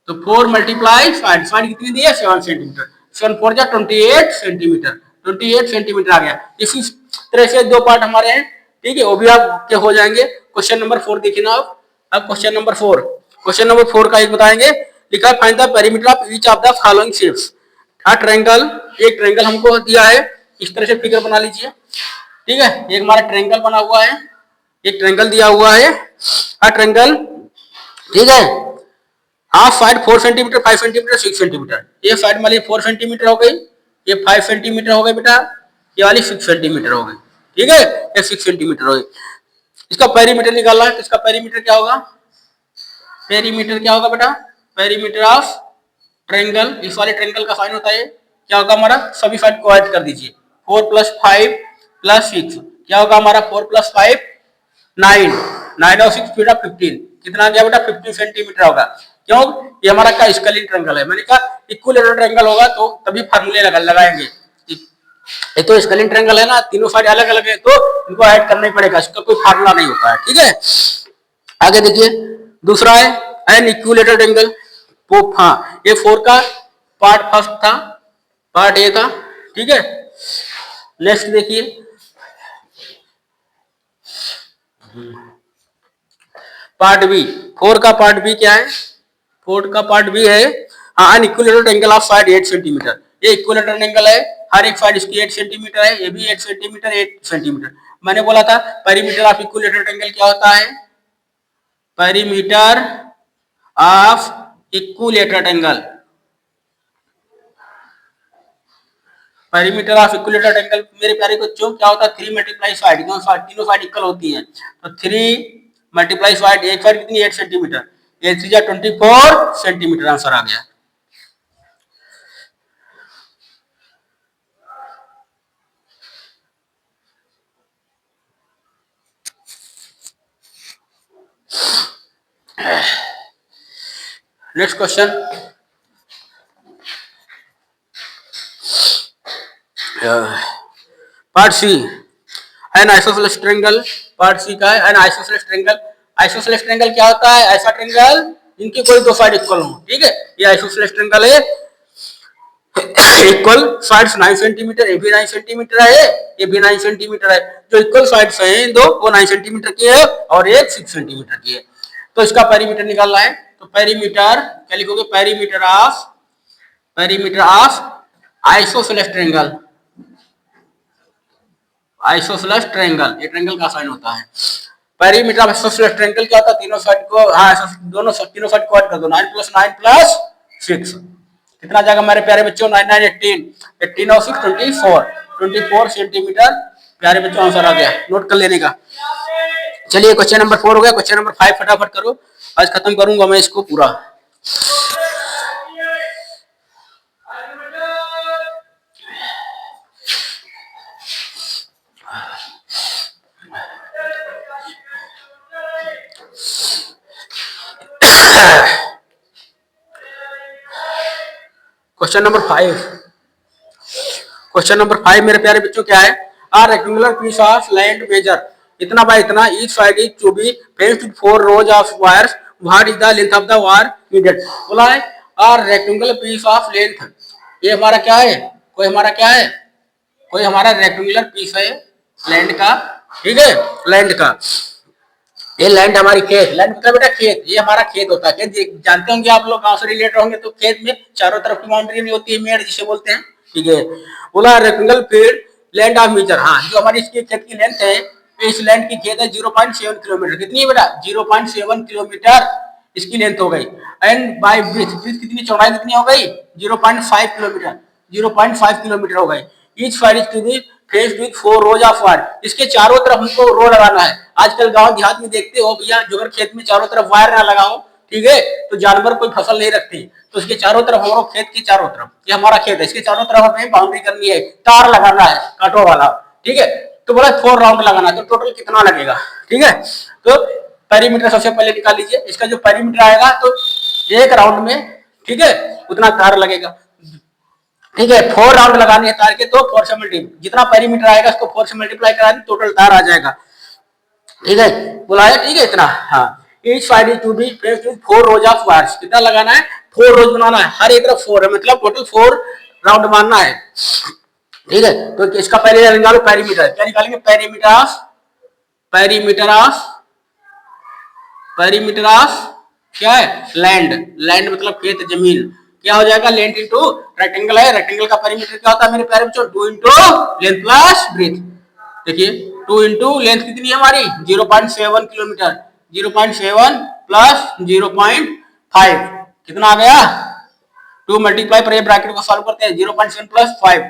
तो 4 मल्टीप्लाई साइड, साइड कितनी दी है 7 सेंटीमीटर, 7 4 जा 28 सेंटीमीटर, 28 सेंटीमीटर आ गया। इसी तरह से दो पार्ट हमारे हैं, ठीक है, वो भी आपके हो जाएंगे। क्वेश्चन नंबर 4 देखिए ना आप, अब क्वेश्चन नंबर 4, क्वेश्चन नंबर 4 का एक बताएंगे, लिखा है find the perimeter of each of the following shapes. Triangle, एक ट्रायंगल हमको दिया है, इस तरह से फिगर बना लीजिए, ठीक है। एक हमारा ट्रायंगल बना हुआ है, एक ट्रायंगल दिया हुआ है, ट्रायंगल, ठीक है। Half side 4 centimetre, 5 centimetre, 6 centimetre, ये साइड वाली 4 सेंटीमीटर हो गई, ये 5 सेंटीमीटर हो गई बेटा, ये वाली 6 सेंटीमीटर हो गई, ठीक है, ये 6 सेंटीमीटर हो गई। इसका पेरीमीटर निकालना है, तो इसका पेरीमीटर क्या होगा, पेरीमीटर क्या होगा बेटा, पेरीमीटर ऑफ ट्रायंगल, इस वाले ट्रायंगल का साइन होता है क्या होगा हमारा, सभी साइड को ऐड कर दीजिए, 4 + 5 + 6 क्या होगा हमारा 4 + 5 9, 9 और 6 बेटा 15, कितना गया बेटा 15 सेंटीमीटर होगा। क्यों, ये हमारा क्या स्केलिन ट्रायंगल है, मैंने कहा इक्विलेटरल ट्रायंगल होगा तो तभी फार्मूले लगाएंगे। ये तो स्केलिन ट्रायंगल है ना, तीनों साइड अलग अलग है, तो इनको ऐड करना ही पड़ेगा, इसका कोई फार्मूला नहीं होता है, ठीक है। आगे देखिए दूसरा है एन इक्विलेटरल ट्रायंगल, हाँ ये 4 का पार्ट फर्स्ट था, पार्ट ए था, ठीक है। नेक्स्ट देखिए पार्ट बी, 4 का पार्ट बी क्या है, 4 का पार्ट बी है an equilateral angle of side 8 centimetre, ये इक्विलेटरल एंगल है, हर एक साइड इसकी 8 सेंटीमीटर है, ये भी 8 सेंटीमीटर 8 सेंटीमीटर। मैंने बोला था पेरीमीटर ऑफ इक्विलेटरल एंगल क्या होता है, perimeter of equilateral angle, perimeter of equilateral angle मेरे प्यारे बच्चों क्या होता है 3 मल्टीप्लाई साइड, तीनों साइड इक्वल होती है, तो 3 मल्टीप्लाई साइड, एक साइड कितनी 8 सेंटीमीटर, ये 3 जा 24 सेंटीमीटर आंसर आ गया। Next question, part C an isosceles triangle, part C का है an isosceles triangle. Isosceles triangle क्या होता है, ऐसा ट्रायंगल जिनकी कोई दो साइड इक्वल हो, ठीक है, ये आइसोसेलेस ट्रायंगल है। इक्वल साइड्स 9 सेंटीमीटर, ये भी 9 सेंटीमीटर है, ये भी 9 सेंटीमीटर है, जो इक्वल साइड्स हैं दो वो 9 सेंटीमीटर की है और एक 6 सेंटीमीटर की है। तो इसका पेरीमीटर निकालना है, तो पेरीमीटर क्या लिखोगे, perimeter of isosceles triangle, isosceles triangle, ये ट्रायंगल का साइन होता है। पेरीमीटर ऑफ आइसोसेलेस ट्रायंगल क्या होता है, तीनों साइड को, हाँ दोनों तीनों साइड को ऐड कर दो, 9 + 9 + 6 कितना जाएगा हमारे प्यारे बच्चों, 9 9 18, 18 और 6 24 सेंटीमीटर प्यारे बच्चों आंसर आ गया, नोट कर लेने का। चलिए क्वेश्चन नंबर 4 हो गया, क्वेश्चन नंबर 5 फटाफट करो, आज खत्म करूंगा मैं इसको पूरा। क्वेश्चन नंबर 5, क्वेश्चन नंबर 5 मेरे प्यारे बच्चों क्या है, are rectangular piece of land measure इतना बाय इतना, each side is to be fenced with 4 rows of wires, what is the length of the wire needed. बोला है are rectangular piece of length, ये हमारा क्या है, कोई हमारा क्या है, कोई हमारा रेक्टेंगुलर पीस है, लैंड का, ठीक है, लैंड का। ये लैंड हमारी खेत, लैंड मतलब बेटा खेत, ये हमारा खेत होता है। खेत जानते होंगे आप लोग, गांव से रिलेटेड होंगे तो खेत में चारों तरफ की बाउंड्री नहीं होती है, मेड़ जिसे बोलते हैं, ठीक है। बोला rectangle field land of metre, हाँ जो हमारी इसकी खेत की लेंथ है, इस लैंड की खेत है 0.7 किलोमीटर, कितनी है बेटा 0.7 किलोमीटर इसकी लेंथ हो गई। एंड बाय ब्रिथ, ब्रिथ कितनी, चौड़ाई कितनी हो गई 0.5 किलोमीटर, 0.5 किलोमीटर हो गई। Each side is to be fenced with 4 rows of wire, इसके चारों तरफ हमको रो लगाना है। आजकल गांव देहात में देखते हो भैया, जो अगर खेत में चारों तरफ वायर ना लगाओ, ठीक है, तो जानवर कोई फसल नहीं रखते, तो इसके चारों तरफ हमारा खेत के चारों तरफ, ये हमारा खेत है, इसके चारों तरफ हमें बाउंड्री करनी है, तार लगाना है कांटों वाला, ठीक है। तो बोला 4 राउंड लगाना है, तो टोटल कितना लगेगा, ठीक है। तो पेरीमीटर सबसे पहले निकाल लीजिए, इसका जो पेरीमीटर आएगा तो एक राउंड में, ठीक है, उतना तार लगेगा, ठीक है। 4 राउंड लगाने हैं तार के, तो 4 से मल्टीप्लाई, जितना पेरीमीटर आएगा उसको 4 से मल्टीप्लाई करा दें, टोटल तार आ जाएगा, ठीक है। बुलाया, ठीक है, इतना, हाँ। Each side is to be fenced with 4 rows of wires, कितना लगाना है 4 रोज बनाना है, हर एक तरफ 4 है, मतलब टोटल 4 राउंड मारना है, ठीक है। तो इसका पहले निकालो पेरीमीटर, क्या निकालेंगे perimeter of, perimeter of, perimeter of क्या है लैंड, लैंड मतलब खेत जमीन, क्या हो जाएगा लेंथ इंटू रेक्टेंगल है, रेक्टेंगल का पेरीमीटर क्या होता है मेरे प्यारे बच्चों 2 इंटू लेंथ प्लस ब्रेथ, देखिए 2 इंटू लेंथ कितनी है हमारी 0.7 किलोमीटर, 0.7 प्लस 0.5 कितना आ गया 2 मल्टीप्लाई पर ये ब्रैकेट को सॉल्व करते हैं 0.7 प्लस 5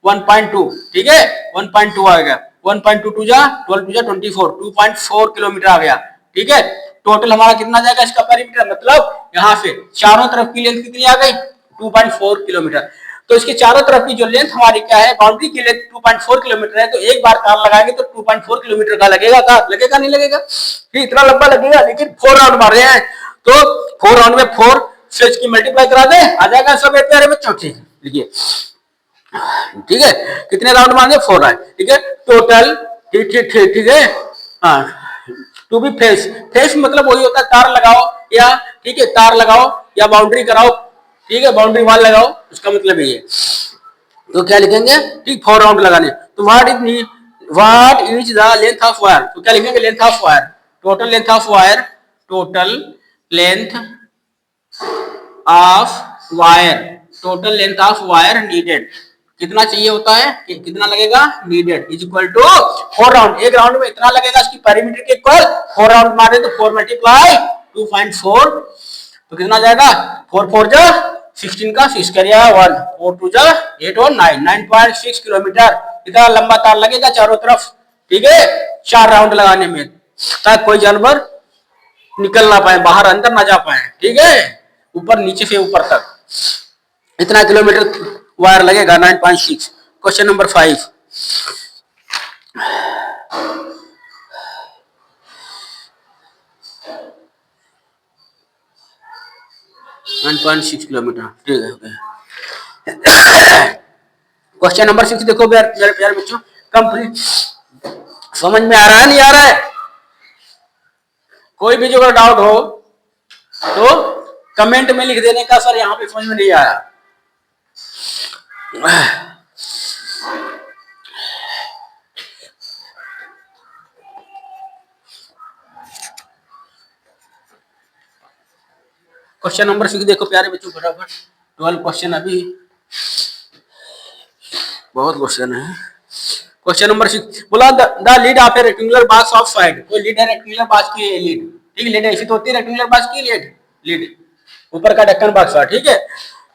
1.2, ठीक है 1.2 आ गया, 1.2 टू जा 12 टू जा 24, 2.4 किलोमीटर आ गया, ठीक है। टोटल हमारा कितना जाएगा इसका पेरीमीटर, मतलब यहाँ से चारों तरफ की लेंथ कितनी आ गई 2.4 किलोमीटर। तो इसके चारों तरफ की जो लेंथ हमारी क्या है, बाउंड्री की लेंथ 2.4 किलोमीटर है, तो एक बार तार लगाएंगे तो 2.4 किलोमीटर का लगेगा, तार लगेगा नहीं लगेगा, फिर इतना लंबा लगेगा, लेकिन 4 राउंड मार रहे हैं, तो 4 राउंड में 4 से इसकी मल्टीप्लाई करा दे, आ जाएगा सब प्यारे बच्चों, ठीक है लिखिए, ठीक है। कितने राउंड मारेंगे 4 राउंड, ठीक है टोटल, ठीक ठीक ठीक ठीक है, हाँ। टू बी फेस, फेस मतलब वही होता है तार लगाओ या, ठीक है, तार लगाओ या बाउंड्री कराओ, ठीक है, बाउंड्री वाल लगाओ, उसका मतलब ये है। तो क्या लिखेंगे, ठीक 4 राउंड लगाने, तो what is the length of wire, तो क्या लिखेंगे length of wire, total length of wire, total length of wire, total length of wire needed, कितना चाहिए होता है कि कितना लगेगा needed is equal to 4 round, एक राउंड में इतना लगेगा, इसकी पेरीमीटर के इक्वल 4 राउंड मारे तो 4 मल्टीप्लाई 2.4, तो कितना जाएगा 4 4 जा 16 का 6 करिया 1 4 2 जा 8 और 9 9.6 किलोमीटर, इतना लंबा तार लगेगा चारों तरफ, ठीक है 4 राउंड लगाने में, ताकि कोई जानवर निकल ना पाए, बाहर अंदर ना जा पाए, ठीक है, ऊपर नीचे से ऊपर तक इतना किलोमीटर वायर लगेगा 9.6। क्वेश्चन नंबर 5, किलोमीटर, ठीक है। क्वेश्चन नंबर 6 देखो मेरे प्यारे बच्चों, कंप्लीट, समझ में आ रहा है नहीं आ रहा है, कोई भी जो अगर डाउट हो तो कमेंट में लिख देने का, सर यहाँ पे समझ में नहीं आया। क्वेश्चन नंबर 6 देखो प्यारे बच्चों फटाफट, 12 क्वेश्चन, अभी बहुत क्वेश्चन है। क्वेश्चन नंबर 6 बोला the lid of a rectangular box of side, कोई लीड है रेक्टेंगुलर बॉक्स की लीड, ठीक है, लीड ऐसी तो होती है रेक्टेंगुलर बॉक्स की लीड, लीड ऊपर का ढक्कन बॉक्स है, ठीक है।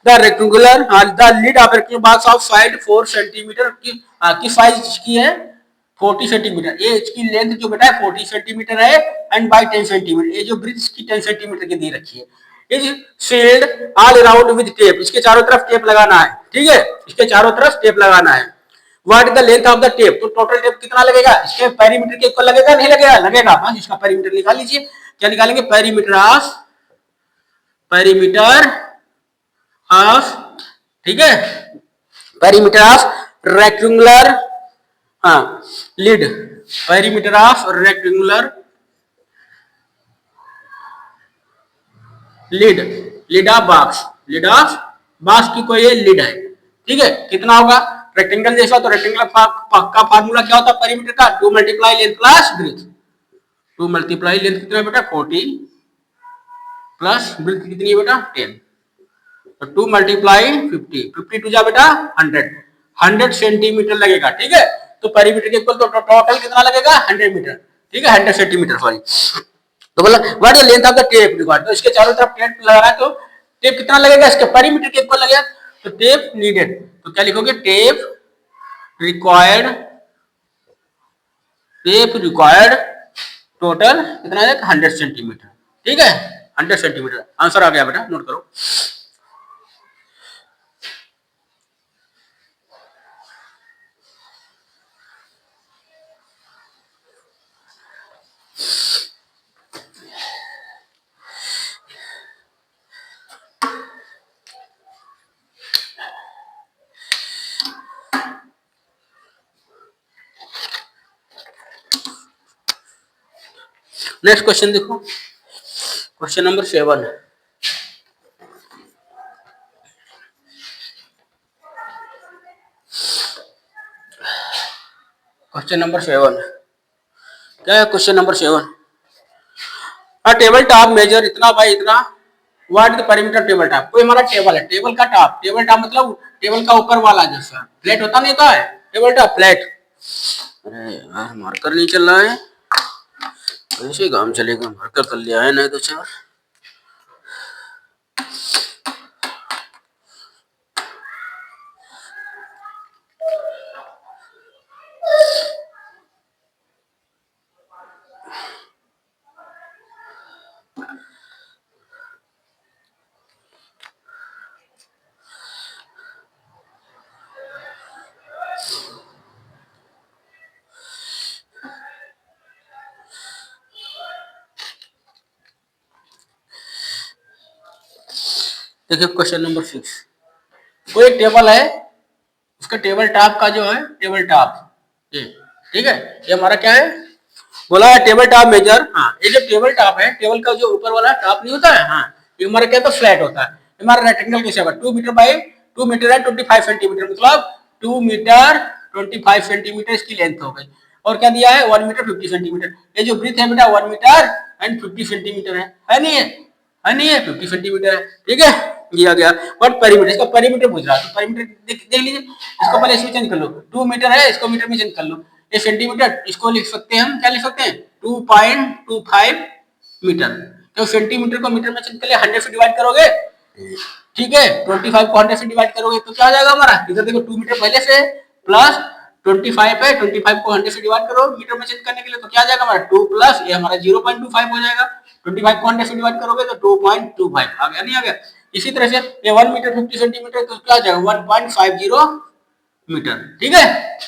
The rectangular the lid of rectangular box of side 4 centimetre की साइज की है 40 सेंटीमीटर, ये इसकी लेंथ जो बेटा है 40 सेंटीमीटर है, एंड बाई 10 सेंटीमीटर, ये जो ब्रिज की 10 सेंटीमीटर की दे रखी है, is sealed all around with tape, इसके चारों तरफ टेप लगाना है, ठीक है, इसके चारों तरफ टेप लगाना है। What is the length of the tape, तो टोटल टेप कितना लगेगा, इसके पेरीमीटर के इक्वल लगेगा नहीं लगेगा, लगेगा, बस इसका पेरीमीटर निकाल लीजिए, क्या निकालेंगे पेरीमीटर ऑफ, पेरीमीटर ऑफ, ठीक है, पेरीमीटर ऑफ रेक्टेंगुलर, हाँ lead, perimeter of rectangular lead, lead of box, lead of box की कोई लीड है, ठीक है, कितना होगा रेक्टेंगल जैसा, तो रेक्टेंगल का फार्मूला क्या होता है पेरीमीटर का, 2 multiply length plus breath. 2 multiply length कितना बेटा 40 प्लस ब्रेथ कितनी है बेटा 10, तो 2 मल्टीप्लाई 50, 50 टू जा बेटा 100, 100 सेंटीमीटर लगेगा। ठीक है, तो पेरीमीटर के इक्वल तो टोटल कितना लगेगा 100 मीटर। ठीक है, 100 सेंटीमीटर सॉरी। तो बोला what is the length of the tape required, तो इसके चारों तरफ टेप लगा, तो टेप कितना लगेगा इसके पेरीमीटर के इक्वल लगेगा, तो टेप नीडेड, तो क्या लिखोगे tape required, tape required total कितना है 100 सेंटीमीटर। ठीक है, 100 सेंटीमीटर आंसर आ गया बेटा, नोट करो। नेक्स्ट क्वेश्चन देखो, क्वेश्चन नंबर 7। क्वेश्चन नंबर 7 क्या है, question number 7, table top measure इतना बाई इतना, what the perimeter table top, कोई हमारा टेबल है, टेबल का टॉप, टेबल टॉप मतलब टेबल का ऊपर वाला जैसा प्लेट होता नहीं था, टेबल टॉप प्लेट। अरे यार मार्कर नहीं चल रहा है, ऐसे काम चलेगा, मार्कर कर लिया है नहीं तो चार। देखिए क्वेश्चन नंबर 6, कोई एक टेबल है, उसका टेबल टॉप का जो है टेबल टॉप ये, ठीक है, ये हमारा क्या है, बोला है टेबल टॉप मेजर। हाँ, ये जो टेबल टॉप है, टेबल का जो ऊपर वाला टॉप नहीं होता है, हाँ ये हमारा क्या तो फ्लैट होता है, हमारा रेक्टेंगल के शेप 2 मीटर बाई 2 मीटर है 25 सेंटीमीटर, मतलब 2 मीटर 25 सेंटीमीटर इसकी लेंथ हो गई, और क्या दिया है 1 मीटर 50 सेंटीमीटर, ये जो ब्रीथ है बेटा 1 मीटर एंड 50 सेंटीमीटर है नहीं है 50 सेंटीमीटर है। ठीक है, दिया गया, बट पेरीमीटर, इसका पेरीमीटर पूछ रहा है, तो पेरीमीटर देख लीजिए, इसको पहले इसमें चेंज कर लो, 2 मीटर है इसको मीटर में चेंज कर लो, ये सेंटीमीटर, इसको लिख सकते हैं हम, क्या लिख सकते हैं 2.25 मीटर, तो सेंटीमीटर को मीटर में चेंज कर लिया, 100 से डिवाइड करोगे, ठीक है 25 को 100 से डिवाइड करोगे तो क्या हो जाएगा हमारा, इधर देखो 2 मीटर पहले से प्लस 25 है, 25 को 100 से डिवाइड करो मीटर में चेंज करने के लिए, तो क्या आ जाएगा हमारा 2 प्लस ये हमारा 0.25 हो जाएगा, 25 को 100 से डिवाइड करोगे तो 2.25 आ गया, नहीं आ गया। इसी तरह से ये 1 मीटर 50 सेंटीमीटर, तो क्या आ जाएगा 1.50 मीटर। ठीक है,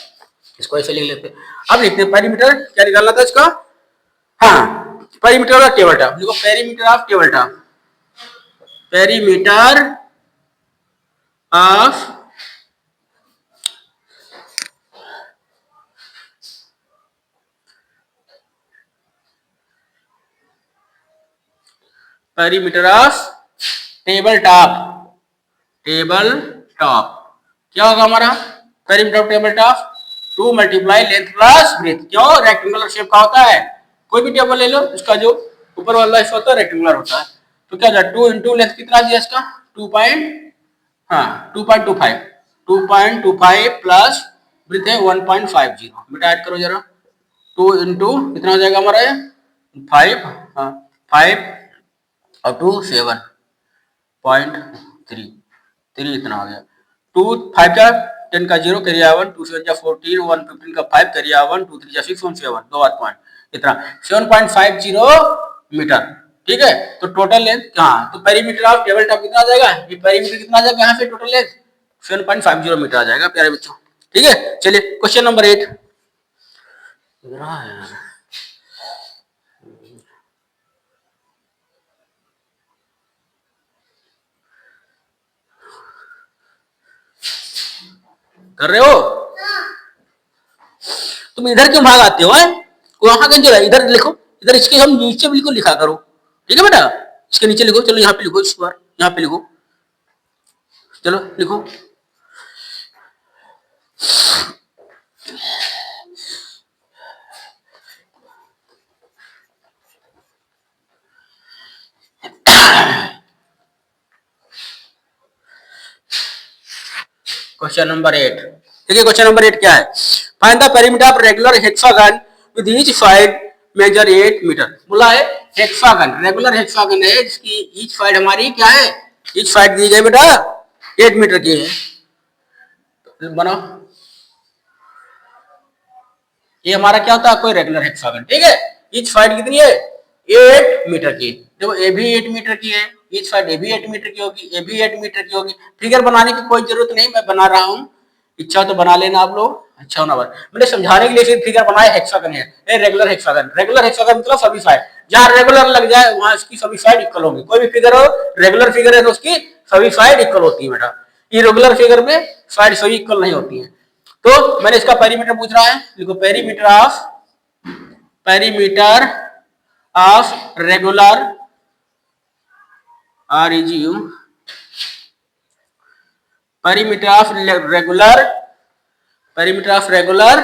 इसको ऐसे लिख लेते हैं। अब लिखते हैं पेरीमीटर, क्या निकालना था इसका, हाँ पेरीमीटर ऑफ टेबल टॉप, देखो perimeter of table top, perimeter of perimeter of table top, table top क्या होगा हमारा perimeter of table top 2 multiply length plus breath, क्यों रेक्टेंगुलर शेप का होता है, कोई भी टेबल ले लो इसका जो ऊपर वाला हिस्सा होता है रेक्टेंगुलर होता है, तो क्या होगा 2 इंटू लेंथ कितना दिया इसका 2.25 प्लस ब्रेथ है 1.50, बेटा ऐड करो जरा, 2 इंटू कितना हो जाएगा हमारा 5, हाँ 5 और 2 7.3 इतना हो गया, 2 5 का 10 का 0 करिए 1, 2 7 जा 14, 1 15 का 5 करिए 1, 2 3 जा 6 1 7 दो बात पॉइंट इतना 7.50 मीटर। ठीक है, तो टोटल लेंथ कहाँ, तो पेरीमीटर ऑफ टेबल टॉप कितना आ जाएगा, ये पेरीमीटर कितना आ जाएगा यहाँ से टोटल लेंथ 7.50 मीटर आ जाएगा प्यारे बच्चों। ठीक है, चलिए क्वेश्चन नंबर 8 कर रहे हो, तुम इधर क्यों भाग आते हो, वहां कहीं जो है इधर लिखो, इधर इसके हम नीचे बिल्कुल लिखा करो, ठीक है बेटा, इसके नीचे लिखो, चलो यहाँ पे लिखो, इस बार यहाँ पे लिखो, चलो लिखो क्वेश्चन नंबर 8। देखिए क्वेश्चन नंबर 8 क्या है, find the perimeter of regular hexagon with each side measure 8 metre. बोला है हेक्सागन, रेगुलर हेक्सागन है जिसकी ईच साइड हमारी क्या है, ईच साइड दी गई बेटा 8 मीटर की है। तो बनाओ, ये हमारा क्या होता है, कोई रेगुलर हेक्सागन, ठीक है। ईच साइड कितनी है, 8 मीटर की। देखो ए भी 8 मीटर की है, ईच साइड ए भी 8 मीटर की होगी, ए भी 8 मीटर की होगी। फिगर बनाने की कोई जरूरत नहीं, मैं बना रहा हूं, इच्छा तो बना लेना आप लोग, अच्छा होना बस। मैंने समझाने के लिए सिर्फ फिगर बनाया, हेक्सागन है, ये रेगुलर हेक्सागन। रेगुलर हेक्सागन मतलब सभी साइड, जहां रेगुलर लग जाए वहां इसकी सभी साइड इक्वल होंगी। कोई भी फिगर हो, रेगुलर फिगर है तो उसकी सभी साइड इक्वल होती है बेटा। इरेगुलर फिगर में साइड सभी इक्वल नहीं होती है। तो मैंने इसका पेरीमीटर पूछ रहा है, देखो perimeter of regular REGU, perimeter of regular